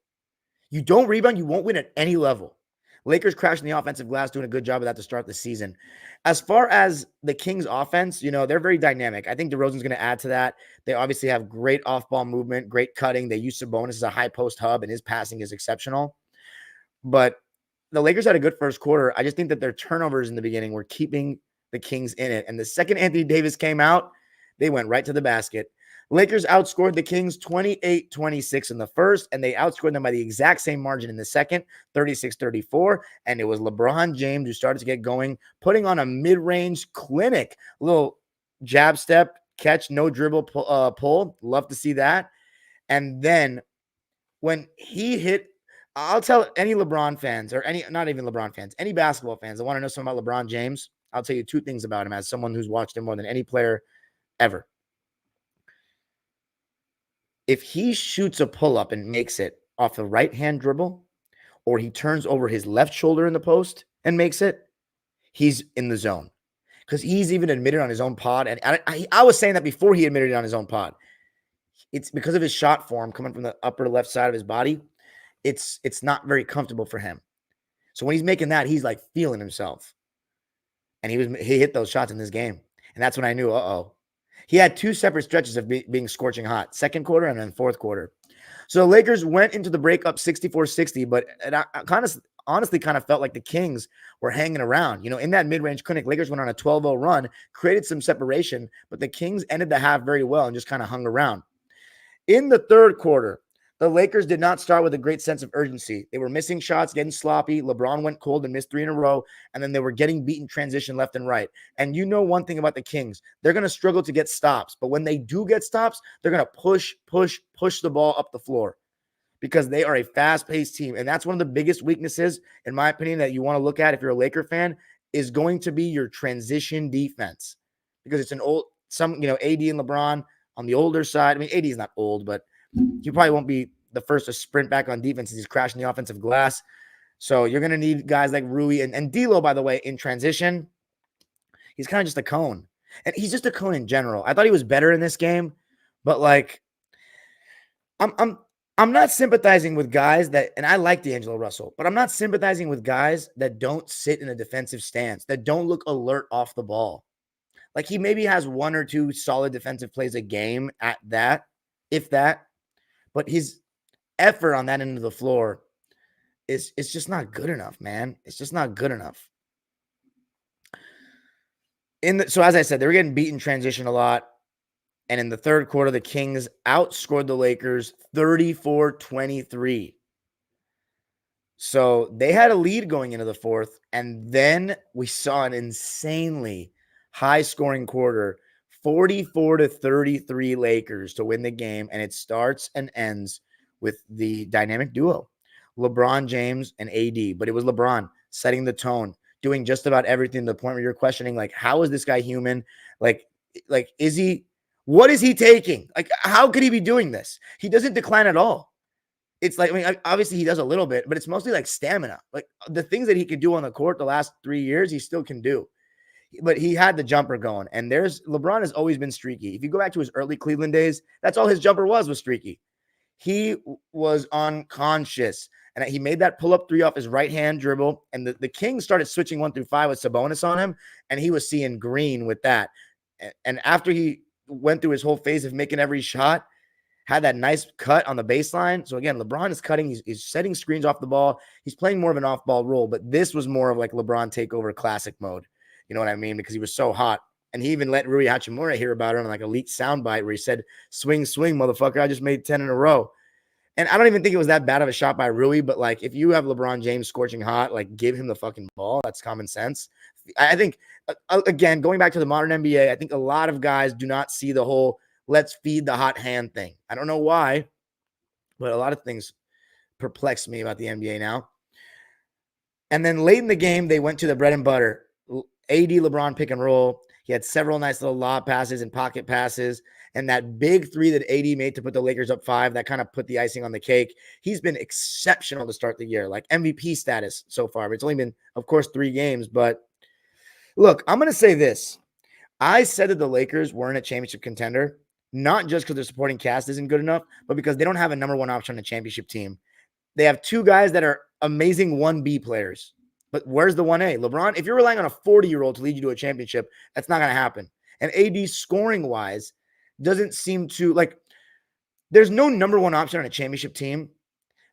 You don't rebound, you won't win at any level. Lakers crashing the offensive glass, doing a good job of that to start the season. As far as the Kings offense, they're very dynamic. I think DeRozan's going to add to that. They obviously have great off-ball movement, great cutting. They use Sabonis as a high post hub, and his passing is exceptional. But the Lakers had a good first quarter. I just think that their turnovers in the beginning were keeping the Kings in it. And the second Anthony Davis came out, they went right to the basket. Lakers outscored the Kings 28-26 in the first, and they outscored them by the exact same margin in the second, 36-34. And it was LeBron James who started to get going, putting on a mid-range clinic, a little jab step, catch, no dribble pull. Love to see that. And then when he hit, I'll tell any LeBron fans or not even LeBron fans, any basketball fans that want to know something about LeBron James, I'll tell you 2 things about him as someone who's watched him more than any player ever. If he shoots a pull-up and makes it off a right-hand dribble, or he turns over his left shoulder in the post and makes it, he's in the zone. Because he's even admitted on his own pod, and I was saying that before he admitted it on his own pod. It's because of his shot form coming from the upper left side of his body. It's not very comfortable for him. So when he's making that, he's like feeling himself. And he hit those shots in this game. And that's when I knew, He had 2 separate stretches of being scorching hot, second quarter and then fourth quarter. So the Lakers went into the break up 64-60, but I honestly felt like the Kings were hanging around. In that mid-range clinic, Lakers went on a 12-0 run, created some separation, but the Kings ended the half very well and just kind of hung around. In the third quarter, the Lakers did not start with a great sense of urgency. They were missing shots, getting sloppy. LeBron went cold and missed 3 in a row, and then they were getting beaten transition left and right. And one thing about the Kings, they're going to struggle to get stops. But when they do get stops, they're going to push the ball up the floor because they are a fast-paced team. And that's one of the biggest weaknesses, in my opinion, that you want to look at if you're a Laker fan, is going to be your transition defense. Because it's AD and LeBron on the older side. I mean, AD is not old, but you probably won't be the first to sprint back on defense as he's crashing the offensive glass. So you're going to need guys like Rui and D'Lo, by the way, in transition. He's kind of just a cone. And he's just a cone in general. I thought he was better in this game, but I'm not sympathizing with guys that, and I like D'Angelo Russell, but I'm not sympathizing with guys that don't sit in a defensive stance, that don't look alert off the ball. Like he maybe has 1 or 2 solid defensive plays a game at that, if that. But his effort on that end of the floor is just not good enough, man. It's just not good enough. So as I said, they were getting beaten transition a lot. And in the third quarter, the Kings outscored the Lakers 34-23. So they had a lead going into the fourth, and then we saw an insanely high-scoring quarter, 44-33 Lakers to win the game, and it starts and ends with the dynamic duo, LeBron James and AD. But it was LeBron setting the tone, doing just about everything to the point where you're questioning, like, how is this guy human? Like, is he – what is he taking? Like, how could he be doing this? He doesn't decline at all. It's like, I mean, obviously he does a little bit, but it's mostly like stamina. Like the things that he could do on the court the last 3 years, he still can do. But he had the jumper going. And LeBron has always been streaky. If you go back to his early Cleveland days, that's all his jumper was streaky. He was unconscious. And he made that pull-up three off his right-hand dribble. And the Kings started switching 1 through 5 with Sabonis on him. And he was seeing green with that. And after he went through his whole phase of making every shot, had that nice cut on the baseline. So again, LeBron is cutting. He's setting screens off the ball. He's playing more of an off-ball role, but this was more of like LeBron takeover classic mode. You know what I mean? Because he was so hot. And he even let Rui Hachimura hear about it on like a leaked soundbite where he said, swing, swing, motherfucker. I just made 10 in a row. And I don't even think it was that bad of a shot by Rui, but like if you have LeBron James scorching hot, like give him the fucking ball. That's common sense. I think, again, going back to the modern NBA, I think a lot of guys do not see the whole let's feed the hot hand thing. I don't know why, but a lot of things perplex me about the NBA now. And then late in the game, they went to the bread and butter. AD LeBron pick and roll. He had several nice little lob passes and pocket passes. And that big three that AD made to put the Lakers up 5, that kind of put the icing on the cake. He's been exceptional to start the year, like MVP status so far. But it's only been, of course, 3 games. But look, I'm going to say this. I said that the Lakers weren't a championship contender, not just because their supporting cast isn't good enough, but because they don't have a number 1 option on a championship team. They have 2 guys that are amazing 1B players. But where's the 1A? LeBron, if you're relying on a 40-year-old to lead you to a championship, that's not going to happen. And AD scoring-wise doesn't seem to, like, there's no number 1 option on a championship team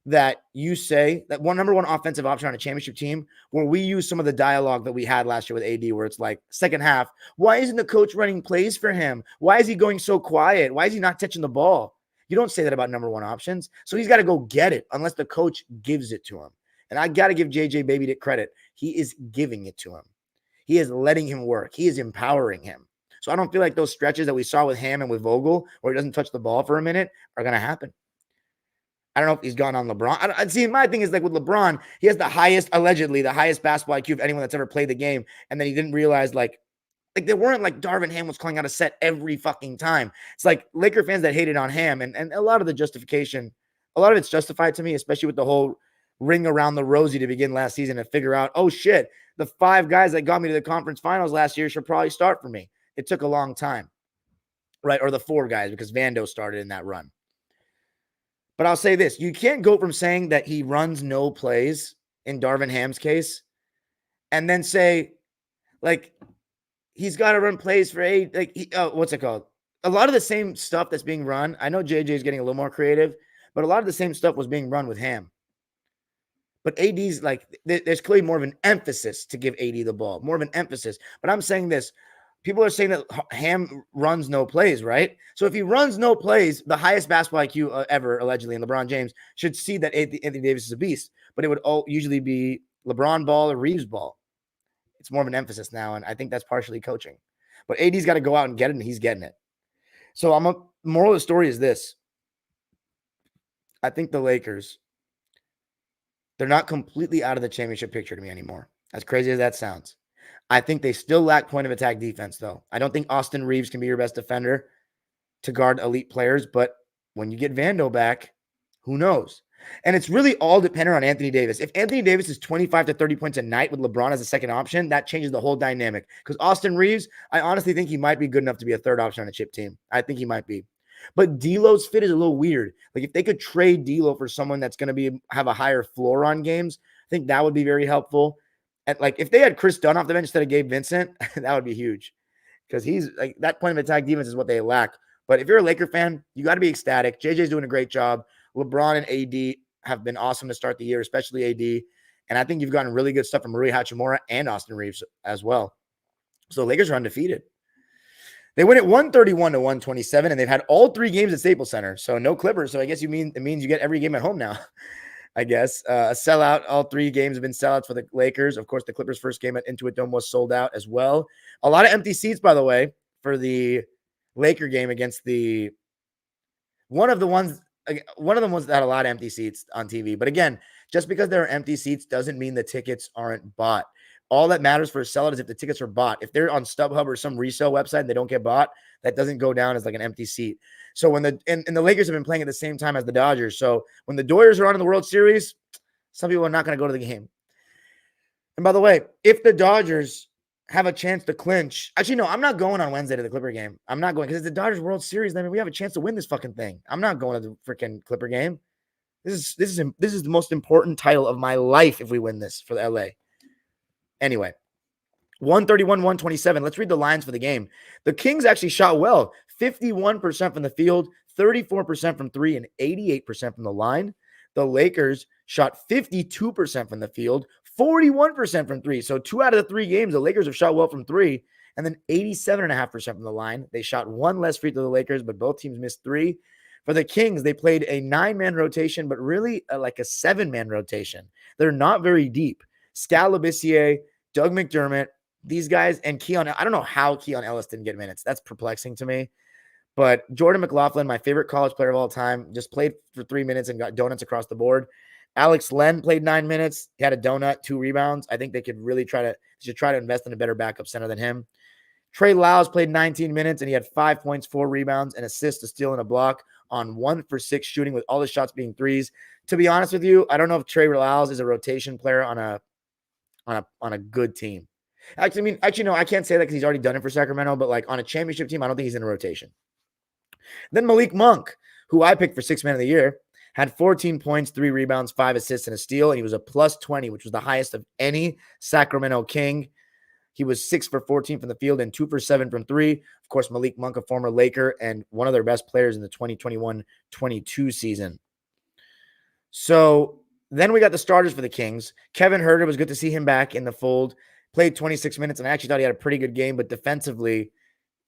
that you say, that number 1 offensive option on a championship team where we use some of the dialogue that we had last year with AD where it's like, second half, why isn't the coach running plays for him? Why is he going so quiet? Why is he not touching the ball? You don't say that about number 1 options. So he's got to go get it unless the coach gives it to him. And I got to give JJ Baby Dick credit. He is giving it to him. He is letting him work. He is empowering him. So I don't feel like those stretches that we saw with Ham and with Vogel where he doesn't touch the ball for a minute are going to happen. I don't know if he's gone on LeBron. I see, my thing is like with LeBron, he has allegedly the highest basketball IQ of anyone that's ever played the game. And then he didn't realize like they weren't like Darvin Ham was calling out a set every fucking time. It's like Laker fans that hated on Ham and a lot of the justification, a lot of it's justified to me, especially with the whole ring around the rosy to begin last season and figure out, oh shit, the 5 guys that got me to the conference finals last year should probably start for me. It took a long time, right? Or the 4 guys because Vando started in that run. But I'll say this, you can't go from saying that he runs no plays in Darvin Ham's case and then say, like, he's got to run plays for 8. Like, what's it called? A lot of the same stuff that's being run. I know JJ is getting a little more creative, but a lot of the same stuff was being run with Ham. But AD's like, there's clearly more of an emphasis to give AD the ball, more of an emphasis. But I'm saying this. People are saying that Ham runs no plays, right? So if he runs no plays, the highest basketball IQ ever, allegedly, in LeBron James, should see that Anthony Davis is a beast. But it would usually be LeBron ball or Reeves ball. It's more of an emphasis now, and I think that's partially coaching. But AD's got to go out and get it, and he's getting it. So moral of the story is this. I think the Lakers, they're not completely out of the championship picture to me anymore. As crazy as that sounds. I think they still lack point of attack defense, though. I don't think Austin Reeves can be your best defender to guard elite players, but when you get Vando back, who knows? And it's really all dependent on Anthony Davis. If Anthony Davis is 25 to 30 points a night with LeBron as a second option, that changes the whole dynamic. Because Austin Reeves, I honestly think he might be good enough to be a third option on a chip team. I think he might be. But D'Lo's fit is a little weird. Like if they could trade D'Lo for someone that's going to have a higher floor on games, I think that would be very helpful. And like if they had Chris Dunn off the bench instead of Gabe Vincent, that would be huge. Because he's like that point of attack defense is what they lack. But if you're a Laker fan, you got to be ecstatic. JJ's doing a great job. LeBron and AD have been awesome to start the year, especially AD. And I think you've gotten really good stuff from Rui Hachimura and Austin Reeves as well. So the Lakers are undefeated. They win at 131-127, and they've had all 3 games at Staples Center. So no Clippers. So I guess it means you get every game at home now. I guess a sellout. All 3 games have been sellouts for the Lakers. Of course, the Clippers' first game at Intuit Dome was sold out as well. A lot of empty seats, by the way, for the Laker game against the one of the ones that had a lot of empty seats on TV. But again, just because there are empty seats doesn't mean the tickets aren't bought. All that matters for a sellout is if the tickets are bought. If they're on StubHub or some resale website and they don't get bought, that doesn't go down as like an empty seat. So when the Lakers have been playing at the same time as the Dodgers. So when the Dodgers are on in the World Series, some people are not going to go to the game. And by the way, if the Dodgers have a chance to clinch, actually, no, I'm not going on Wednesday to the Clipper game. I'm not going because it's the Dodgers World Series. I mean, we have a chance to win this fucking thing. I'm not going to the freaking Clipper game. This is the most important title of my life if we win this for the LA. Anyway, 131-127. Let's read the lines for the game. The Kings actually shot well. 51% from the field, 34% from 3, and 88% from the line. The Lakers shot 52% from the field, 41% from 3. So 2 out of the 3 games, the Lakers have shot well from 3, and then 87.5% from the line. They shot 1 less free throw than the Lakers, but both teams missed 3. For the Kings, they played a 9-man rotation, but really like a 7-man rotation. They're not very deep. Skal Labissiere, Doug McDermott, these guys, and Keon. I don't know how Keon Ellis didn't get minutes. That's perplexing to me. But Jordan McLaughlin, my favorite college player of all time, just played for 3 minutes and got donuts across the board. Alex Len played 9 minutes. He had a donut, 2 rebounds. I think they could really try to invest in a better backup center than him. Trey Lyles played 19 minutes, and he had 5 points, 4 rebounds, an assist, a steal, and a block on 1 for 6 shooting, with all the shots being threes. To be honest with you, I don't know if Trey Lyles is a rotation player on a good team. Actually, no, I can't say that because he's already done it for Sacramento, but like on a championship team, I don't think he's in a rotation. Then Malik Monk, who I picked for 6th man of the year, had 14 points, 3 rebounds, 5 assists, and a steal, and he was a plus 20, which was the highest of any Sacramento King. He was 6 for 14 from the field and 2 for 7 from 3. Of course, Malik Monk, a former Laker and one of their best players in the 2021-22 season. So then we got the starters for the Kings. Kevin Huerter, was good to see him back in the fold. Played 26 minutes, and I actually thought he had a pretty good game, but defensively,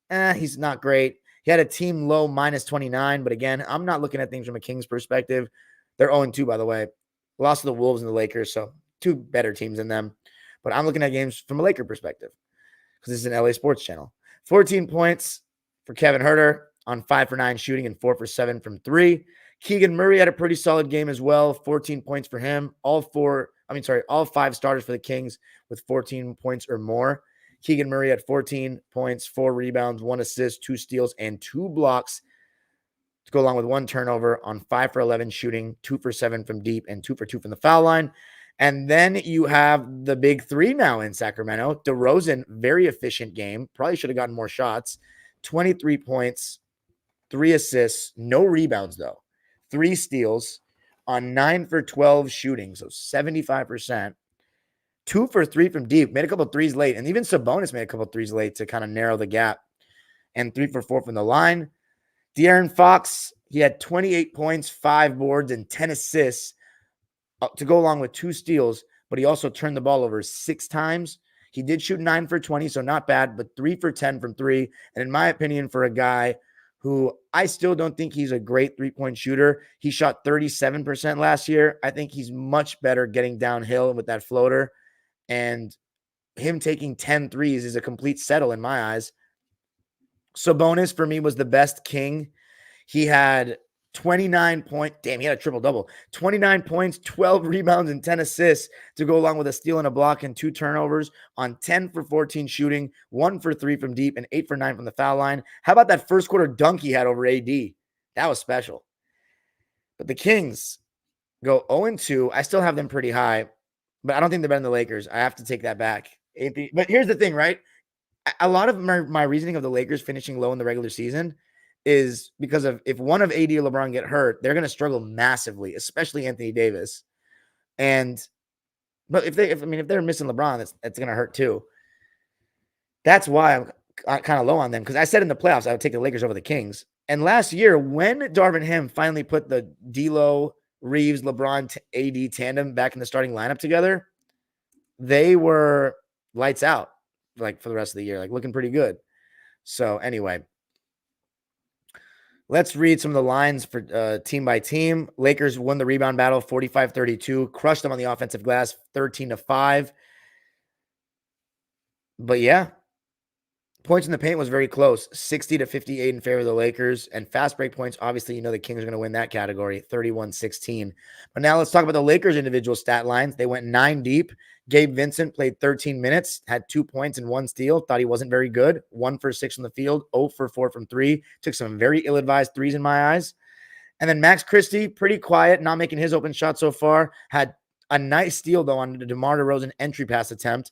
he's not great. He had a team low minus 29, but again, I'm not looking at things from a Kings perspective. They're 0-2, by the way. Lost to the Wolves and the Lakers, so 2 better teams than them. But I'm looking at games from a Laker perspective because this is an LA sports channel. 14 points for Kevin Huerter on 5 for 9 shooting and 4 for 7 from 3. Keegan Murray had a pretty solid game as well. 14 points for him. All 5 starters for the Kings with 14 points or more. Keegan Murray had 14 points, 4 rebounds, 1 assist, 2 steals, and 2 blocks to go along with 1 turnover on 5 for 11 shooting, 2 for 7 from deep, and 2 for 2 from the foul line. And then you have the big 3 now in Sacramento. DeRozan, very efficient game. Probably should have gotten more shots. 23 points, 3 assists, no rebounds though. 3 steals on 9 for 12 shooting, so 75%. 2 for 3 from deep, made a couple of threes late, and even Sabonis made a couple of threes late to kind of narrow the gap. And 3 for 4 from the line. De'Aaron Fox, he had 28 points, 5 boards, and 10 assists to go along with 2 steals, but he also turned the ball over 6 times. He did shoot 9 for 20, so not bad, but 3 for 10 from 3. And in my opinion, for a guy who I still don't think he's a great 3-point shooter, he shot 37% last year. I think he's much better getting downhill with that floater. And him taking 10 threes is a complete settle in my eyes. Sabonis, for me, was the best King. He had 29 points. Damn, he had a triple-double. 29 points, 12 rebounds, and 10 assists to go along with a steal and a block and 2 turnovers on 10 for 14 shooting, 1 for 3 from deep, and 8 for 9 from the foul line. How about that first quarter dunk he had over AD? That was special. But the Kings go 0-2. I still have them pretty high, but I don't think they're better than the Lakers. I have to take that back. But here's the thing, right? A lot of my reasoning of the Lakers finishing low in the regular season is because of if one of AD or LeBron get hurt, they're going to struggle massively, especially Anthony Davis. But if they're missing LeBron, that's going to hurt too. That's why I'm kind of low on them, because I said in the playoffs I would take the Lakers over the Kings. And last year, when Darvin Ham finally put the D'Lo, Reeves, LeBron, AD tandem back in the starting lineup together, they were lights out, like for the rest of the year, like looking pretty good. So anyway, let's read some of the lines for team by team. Lakers won the rebound battle 45-32, crushed them on the offensive glass 13-5. But yeah, points in the paint was very close, 60-58 in favor of the Lakers. And fast break points, obviously, you know the Kings are going to win that category, 31-16. But now let's talk about the Lakers' individual stat lines. They went 9 deep. Gabe Vincent played 13 minutes, had 2 points and 1 steal. Thought he wasn't very good. 1 for 6 from the field, 0 for 4 from 3. Took some very ill-advised threes in my eyes. And then Max Christie, pretty quiet, not making his open shot so far. Had a nice steal, though, on the DeMar DeRozan entry pass attempt.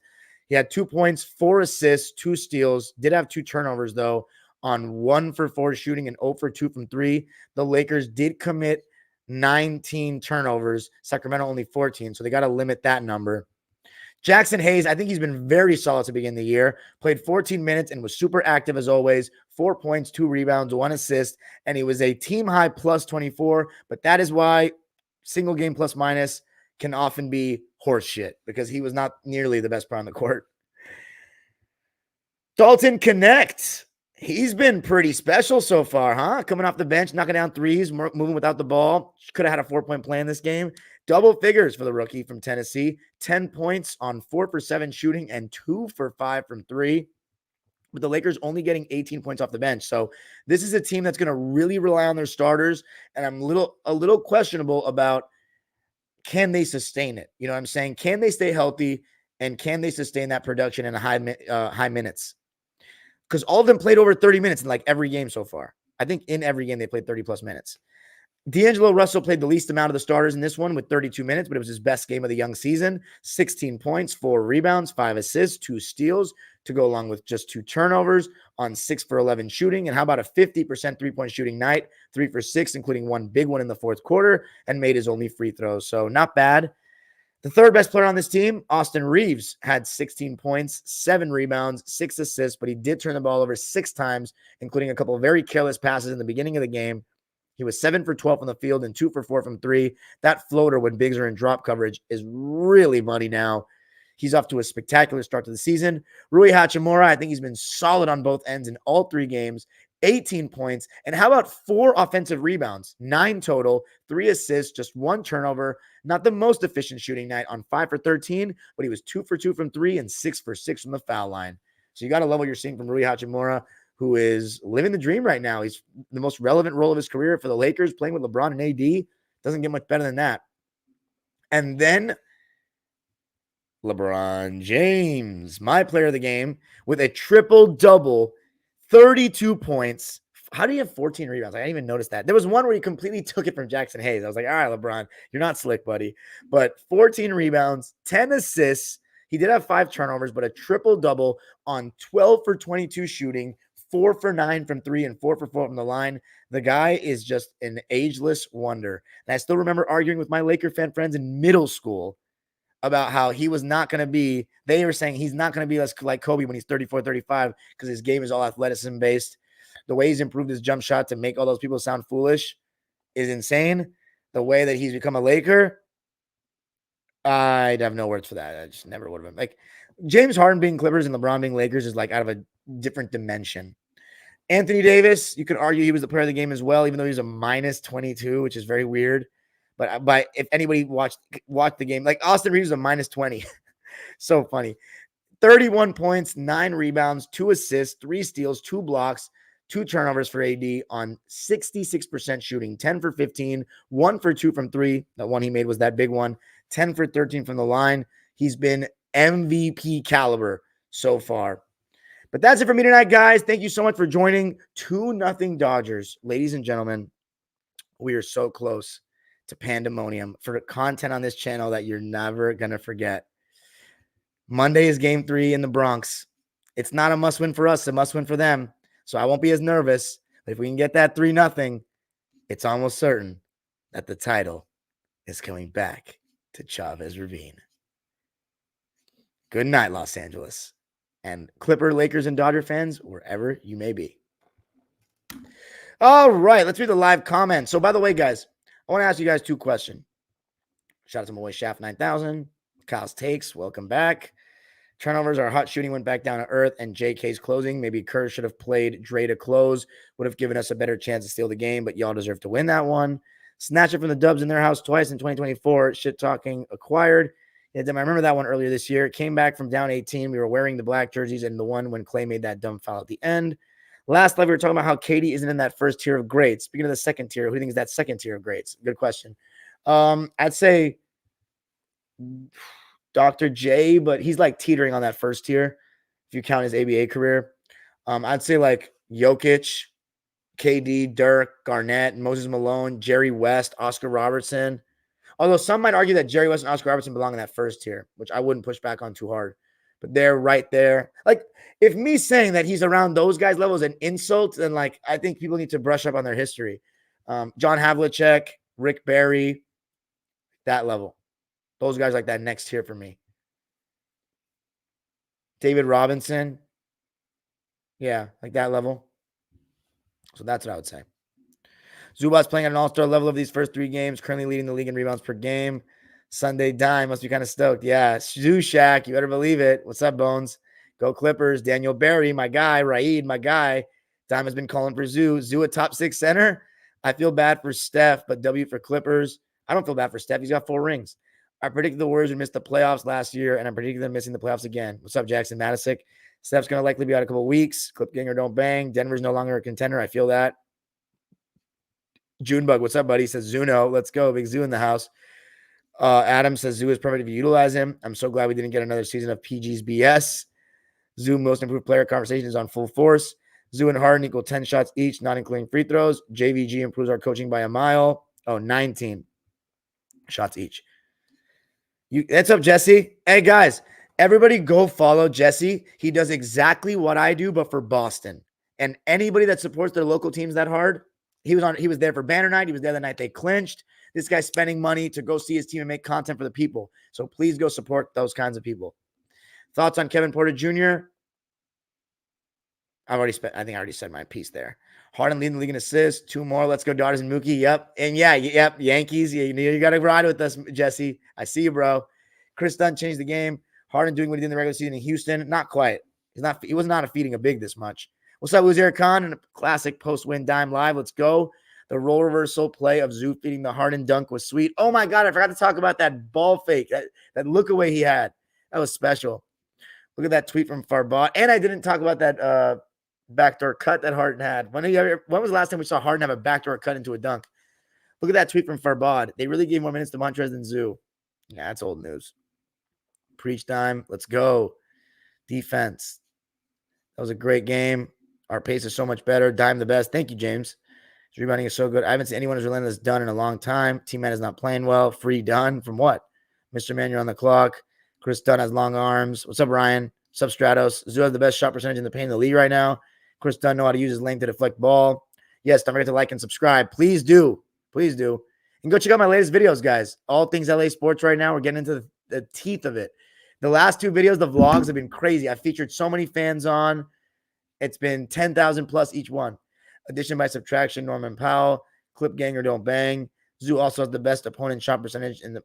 He had 2 points, 4 assists, 2 steals. Did have 2 turnovers, though, on 1 for 4 shooting and 0 for 2 from 3. The Lakers did commit 19 turnovers. Sacramento only 14, so they got to limit that number. Jackson Hayes, I think he's been very solid to begin the year. Played 14 minutes and was super active as always. 4 points, 2 rebounds, 1 assist, and he was a team-high plus 24, but that is why single game plus minus can often be horseshit because he was not nearly the best player on the court. Dalton Connect. He's been pretty special so far, huh? Coming off the bench, knocking down threes, moving without the ball. Could have had a 4-point play in this game. Double figures for the rookie from Tennessee. 10 points on 4 for 7 shooting and 2 for 5 from 3. But the Lakers only getting 18 points off the bench. So this is a team that's going to really rely on their starters. And I'm a little questionable about, can they sustain it? You know what I'm saying? Can they stay healthy? And can they sustain that production in a high minutes? Because all of them played over 30 minutes in like every game so far. I think in every game they played 30 plus minutes. D'Angelo Russell played the least amount of the starters in this one with 32 minutes, but it was his best game of the young season. 16 points, 4 rebounds, 5 assists, 2 steals to go along with just 2 turnovers on 6 for 11 shooting. And how about a 50% three-point shooting night, 3 for 6, including 1 big one in the fourth quarter, and made his only free throws. So not bad. The third best player on this team, Austin Reeves, had 16 points, 7 rebounds, 6 assists, but he did turn the ball over 6 times, including a couple of very careless passes in the beginning of the game. He was 7 for 12 on the field and 2 for 4 from 3. That floater when bigs are in drop coverage is really money now. He's off to a spectacular start to the season. Rui Hachimura, I think he's been solid on both ends in all 3 games. 18 points. And how about 4 offensive rebounds? 9 total, 3 assists, just 1 turnover. Not the most efficient shooting night on 5 for 13, but he was 2 for 2 from 3 and 6 for 6 from the foul line. So you got to love what you're seeing from Rui Hachimura, who is living the dream right now. He's the most relevant role of his career for the Lakers, playing with LeBron and AD. Doesn't get much better than that. And then LeBron James, my player of the game, with a triple-double, 32 points. How do you have 14 rebounds? I didn't even notice that. There was one where he completely took it from Jackson Hayes. I was like, all right, LeBron, you're not slick, buddy. But 14 rebounds, 10 assists. He did have 5 turnovers, but a triple-double on 12 for 22 shooting, 4 for 9 from 3 and 4 for 4 from the line. The guy is just an ageless wonder. And I still remember arguing with my Laker fan friends in middle school about how he was not going to be, they were saying he's not going to be like Kobe when he's 34, 35 because his game is all athleticism based. The way he's improved his jump shot to make all those people sound foolish is insane. The way that he's become a Laker, I'd have no words for that. I just never would have been. Like James Harden being Clippers and LeBron being Lakers is like out of a different dimension. Anthony Davis, you could argue he was the player of the game as well, even though he was a minus 22, which is very weird. But if anybody watched the game, like Austin Reeves was a minus 20. So funny. 31 points, 9 rebounds, 2 assists, 3 steals, 2 blocks, 2 turnovers for AD on 66% shooting, 10 for 15, 1 for 2 from 3. That one he made was that big one. 10 for 13 from the line. He's been MVP caliber so far. But that's it for me tonight, guys. Thank you so much for joining. 2-0 Dodgers. Ladies and gentlemen, we are so close to pandemonium for content on this channel that you're never going to forget. Monday is game 3 in the Bronx. It's not a must win for us, it's a must win for them. So I won't be as nervous. But if we can get that 3-0, it's almost certain that the title is coming back to Chavez Ravine. Good night, Los Angeles. And Clipper, Lakers, and Dodger fans, wherever you may be. All right, let's read the live comments. So by the way, guys, I want to ask you guys 2 questions. Shout out to my boy Shaft 9000. Kyle's Takes, welcome back. Turnovers, our hot shooting went back down to earth, and JK's closing. Maybe Kerr should have played Dre to close. Would have given us a better chance to steal the game, but y'all deserve to win that one. Snatch it from the Dubs in their house twice in 2024. Shit talking acquired. Yeah, I remember that one earlier this year. Came back from down 18. We were wearing the black jerseys and the one when Clay made that dumb foul at the end. Last live, we were talking about how Katie isn't in that first tier of greats. Speaking of the second tier, who do you think is that second tier of greats? Good question. I'd say Dr. J, but he's like teetering on that first tier if you count his ABA career. I'd say like Jokic, KD, Dirk, Garnett, Moses Malone, Jerry West, Oscar Robertson. Although some might argue that Jerry West and Oscar Robertson belong in that first tier, which I wouldn't push back on too hard. But they're right there. Like, if me saying that he's around those guys' levels an insult, then like I think people need to brush up on their history. John Havlicek, Rick Barry, that level. Those guys like that next tier for me. David Robinson. Yeah, like that level. So that's what I would say. Zubac's playing at an all-star level of these first 3 games, currently leading the league in rebounds per game. Sunday Dime must be kind of stoked. Yeah, Zoo Shack, you better believe it. What's up, Bones? Go Clippers. Daniel Barry, my guy. Raid, my guy. Dime has been calling for Zoo. Zoo a top 6 center. I feel bad for Steph, but W for Clippers. I don't feel bad for Steph. He's got 4 rings. I predicted the Warriors would miss the playoffs last year, and I'm predicting them missing the playoffs again. What's up, Jackson Matisic? Steph's going to likely be out a couple weeks. Clip gang or don't bang. Denver's no longer a contender. I feel that. Junebug, what's up, buddy? He says Zuno. Let's go. Big Zoo in the house. Adam says Zoo is perfect if you utilize him. I'm so glad we didn't get another season of PG's BS. Zoo most improved player conversation is on full force. Zoo and Harden equal 10 shots each, not including free throws. JVG improves our coaching by a mile. 19 shots each. What's up, Jesse? Hey, guys, everybody go follow Jesse. He does exactly what I do, but for Boston. And anybody that supports their local teams that hard, he was there for banner night. He was there the night they clinched. This guy's spending money to go see his team and make content for the people. So please go support those kinds of people. Thoughts on Kevin Porter Jr.? I think I already said my piece there. Harden leading the league in assists. 2 more. Let's go, Daughters and Mookie. Yep. And yep. Yankees. You got to ride with us, Jesse. I see you, bro. Chris Dunn changed the game. Harden doing what he did in the regular season in Houston. Not quite. He was not feeding a big this much. What's up, Uzair Khan? And a classic post-win dime live. Let's go. The role reversal play of Zoo feeding the Harden dunk was sweet. Oh, my God. I forgot to talk about that ball fake, that look away he had. That was special. Look at that tweet from Farbot. And I didn't talk about that backdoor cut that Harden had. When was the last time we saw Harden have a backdoor cut into a dunk? Look at that tweet from Farbod. They really gave more minutes to Montrez than Zoo. Yeah, that's old news. Preach time. Let's go. Defense. That was a great game. Our pace is so much better. Dime the best. Thank you, James. His rebounding is so good. I haven't seen anyone as relentless done in a long time. T-Man is not playing well. Free done. From what? Mr. Man, you're on the clock. Chris Dunn has long arms. What's up, Ryan? What's up, Stratos? Zoo has the best shot percentage in the paint in the league right now. Chris Dunn know how to use his length to deflect ball. Yes, don't forget to like and subscribe. Please do. Please do. And go check out my latest videos, guys. All things LA sports right now. We're getting into the teeth of it. The last 2 videos, the vlogs have been crazy. I featured so many fans on. It's been 10,000 plus each one. Addition by subtraction, Norman Powell. Clip ganger, don't bang. Zoo also has the best opponent shot percentage in the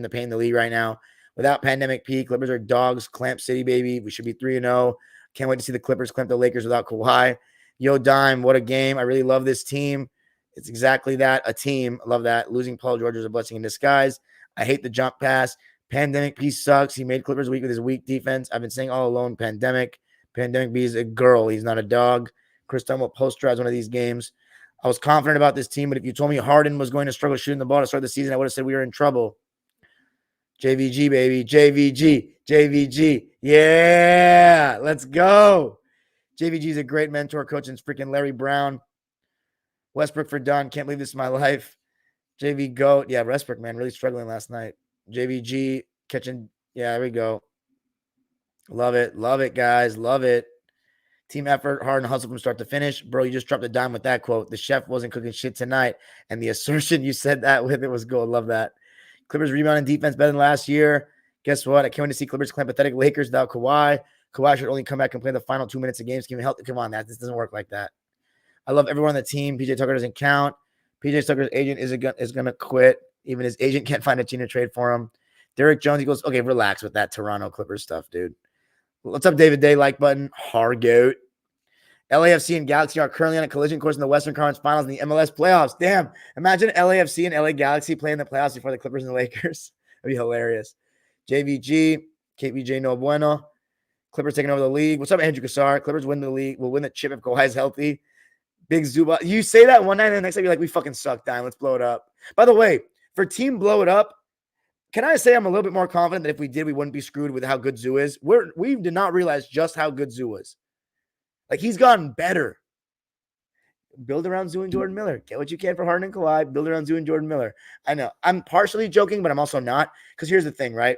paint in the league right now. Without pandemic peak, Clippers are dogs. Clamp City, baby. We should be 3-0. Can't wait to see the Clippers clamp the Lakers without Kawhi. Yo, Dime, what a game. I really love this team. It's exactly that, a team. I love that. Losing Paul George is a blessing in disguise. I hate the jump pass. Pandemic P sucks. He made Clippers weak with his weak defense. I've been saying all alone, Pandemic B is a girl. He's not a dog. Chris Dunn will posterize one of these games. I was confident about this team, but if you told me Harden was going to struggle shooting the ball to start the season, I would have said we were in trouble. JVG, baby. JVG. Yeah, let's go. JVG is a great mentor, coaching freaking Larry Brown. Westbrook for Dunn. Can't believe this is my life. JV GOAT. Yeah, Westbrook, man, really struggling last night. JVG catching. Yeah, there we go. Love it, guys. Love it. Team effort, hard and hustle from start to finish. Bro, you just dropped a dime with that quote. The chef wasn't cooking shit tonight. And the assertion you said that with it was gold. Love that. Clippers rebound and defense better than last year. Guess what? I can't wait to see Clippers clamp pathetic Lakers without Kawhi. Kawhi should only come back and play the final 2 minutes of games. Can we help? Come on, this doesn't work like that. I love everyone on the team. PJ Tucker doesn't count. PJ Tucker's agent is going to quit. Even his agent can't find a team to trade for him. Derek Jones, he goes, okay, relax with that Toronto Clippers stuff, dude. What's up, David Day? Like button. Hargoat. LAFC and Galaxy are currently on a collision course in the Western Conference Finals in the MLS playoffs. Damn. Imagine LAFC and LA Galaxy playing the playoffs before the Clippers and the Lakers. That'd be hilarious. JVG, KVJ no bueno. Clippers taking over the league. What's up, Andrew Cassar? Clippers win the league. Will win the chip if Kawhi's healthy. Big ZUBAC. You say that one night and the next time you're like, we fucking suck, Dime. Let's blow it up. By the way, for team blow it up, can I say I'm a little bit more confident that if we did, we wouldn't be screwed with how good Zoo is? We did not realize just how good Zoo was. Like, he's gotten better. Build around Zoo and Jordan Miller. Get what you can for Harden and Kawhi. Build around Zoo and Jordan Miller. I know. I'm partially joking, but I'm also not. Because here's the thing, right?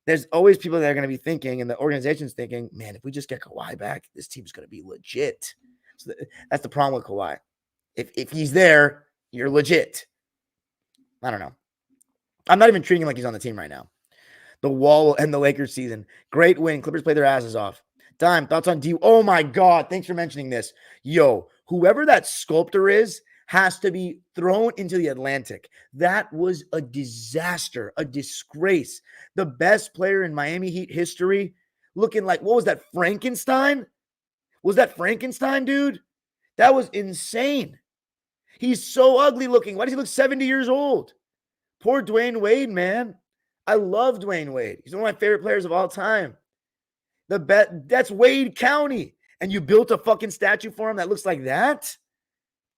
There's always people that are going to be thinking, and the organization's thinking, man, if we just get Kawhi back, this team's going to be legit. So that's the problem with Kawhi. If he's there, you're legit. I don't know. I'm not even treating him like he's on the team right now. The Wall will end the Lakers season. Great win. Clippers play their asses off. Dime, thoughts on D? Oh my God. Thanks for mentioning this. Yo, whoever that sculptor is has to be thrown into the Atlantic. That was a disaster, a disgrace. The best player in Miami Heat history looking like, what was that, Frankenstein? Was that Frankenstein, dude? That was insane. He's so ugly looking. Why does he look 70 years old? Poor Dwayne Wade, man. I love Dwayne Wade. He's one of my favorite players of all time. That's Wade County. And you built a fucking statue for him that looks like that?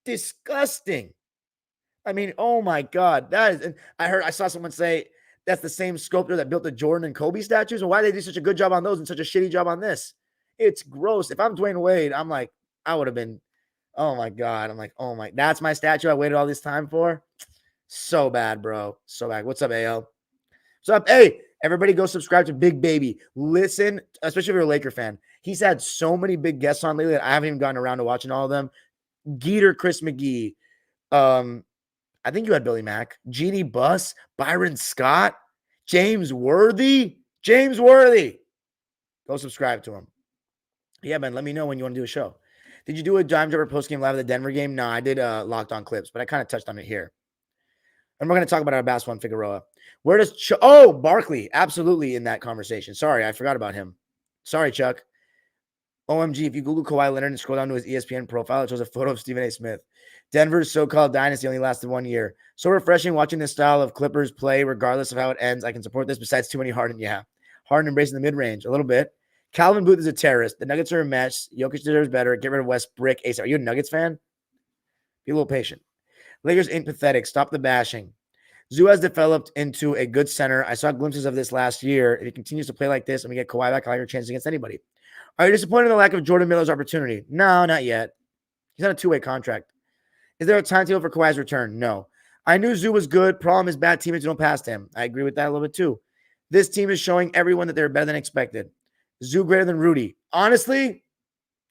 Disgusting. I mean, oh my God. That is, and I saw someone say that's the same sculptor that built the Jordan and Kobe statues. And why did they do such a good job on those and such a shitty job on this? It's gross. If I'm Dwayne Wade, I'm like, I would have been, oh my God. I'm like, oh my, that's my statue I waited all this time for? So bad, bro. So bad. What's up, AL? What's up? Hey, everybody go subscribe to Big Baby. Listen, especially if you're a Laker fan. He's had so many big guests on lately that I haven't even gotten around to watching all of them. Geeter, Chris McGee. I think you had Billy Mack. Jeannie Buss. Byron Scott. James Worthy. James Worthy. Go subscribe to him. Yeah, man, let me know when you want to do a show. Did you do a Dime Dropper post-game live of the Denver game? No, I did Locked On Clips, but I kind of touched on it here. And we're going to talk about our basketball and Figueroa. Where does Barkley, absolutely in that conversation. Sorry, I forgot about him. Sorry, Chuck. OMG, if you Google Kawhi Leonard and scroll down to his ESPN profile, it shows a photo of Stephen A. Smith. Denver's so-called dynasty only lasted 1 year. So refreshing watching this style of Clippers play, regardless of how it ends. I can support this besides too many Harden. Yeah. Harden embracing the mid-range a little bit. Calvin Booth is a terrorist. The Nuggets are a mess. Jokic deserves better. Get rid of Westbrook. ASAP. Are you a Nuggets fan? Be a little patient. Lakers ain't pathetic. Stop the bashing. Zoo has developed into a good center. I saw glimpses of this last year. If he continues to play like this and we get Kawhi back, I like your chances against anybody. Are you disappointed in the lack of Jordan Miller's opportunity? No, not yet. He's on a two-way contract. Is there a timetable for Kawhi's return? No. I knew Zoo was good. Problem is bad teammates don't pass him. I agree with that a little bit too. This team is showing everyone that they're better than expected. Zoo greater than Rudy. Honestly,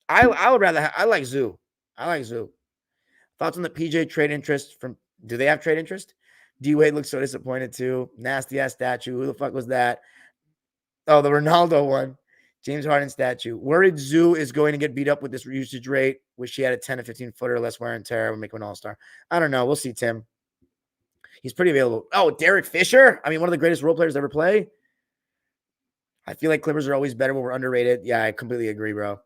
I would rather I like Zoo. I like Zoo. Thoughts on the PJ trade interest from do they have trade interest? D-Wade looks so disappointed too. Nasty ass statue. Who the fuck was that? Oh, the Ronaldo one. James Harden statue. Worried Zoo is going to get beat up with this usage rate. Wish he had a 10 to 15 footer, less wear and tear. Would make him an all-star. I don't know. We'll see, Tim. He's pretty available. Oh, Derek Fisher. I mean, one of the greatest role players to ever play. I feel like Clippers are always better when we're underrated. Yeah, I completely agree, bro.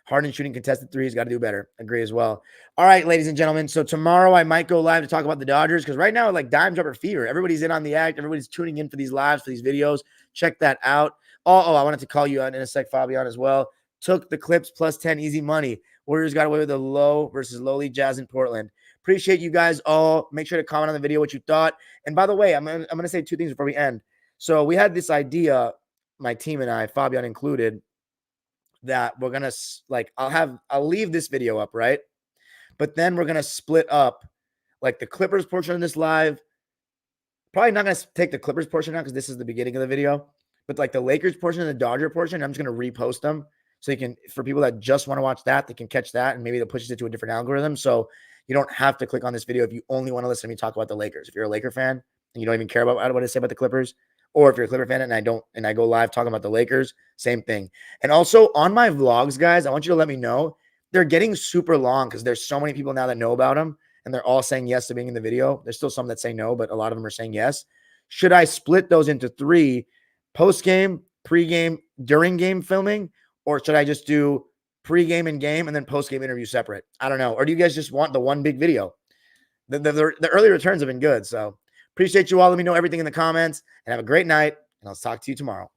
Harden shooting contested threes. Got to do better. Agree as well. All right, ladies and gentlemen. So tomorrow I might go live to talk about the Dodgers because right now, like Dime Dropper fever. Everybody's in on the act. Everybody's tuning in for these lives, for these videos. Check that out. Oh, I wanted to call you out in a sec, Fabian, as well. Took the Clips plus 10 easy money. Warriors got away with a low versus lowly Jazz in Portland. Appreciate you guys all. Make sure to comment on the video what you thought. And by the way, I'm gonna say two things before we end. So we had this idea, my team and I, Fabian included, that we're gonna I'll leave this video up, right? But then we're gonna split up like the Clippers portion of this live. Probably not gonna take the Clippers portion out because this is the beginning of the video. But like the Lakers portion and the Dodger portion, I'm just going to repost them. So you can, for people that just want to watch that, they can catch that and maybe they'll push it to a different algorithm. So you don't have to click on this video if you only want to listen to me talk about the Lakers. If you're a Laker fan and you don't even care about what I say about the Clippers, or if you're a Clipper fan and I go live talking about the Lakers, same thing. And also on my vlogs, guys, I want you to let me know they're getting super long because there's so many people now that know about them and they're all saying yes to being in the video. There's still some that say no, but a lot of them are saying yes. should I split those into 3, post-game, pre-game, during game filming, or should I just do pre-game and game and then post-game interview separate? I don't know. Or do you guys just want the one big video? The early returns have been good. So appreciate you all. Let me know everything in the comments and have a great night. And I'll talk to you tomorrow.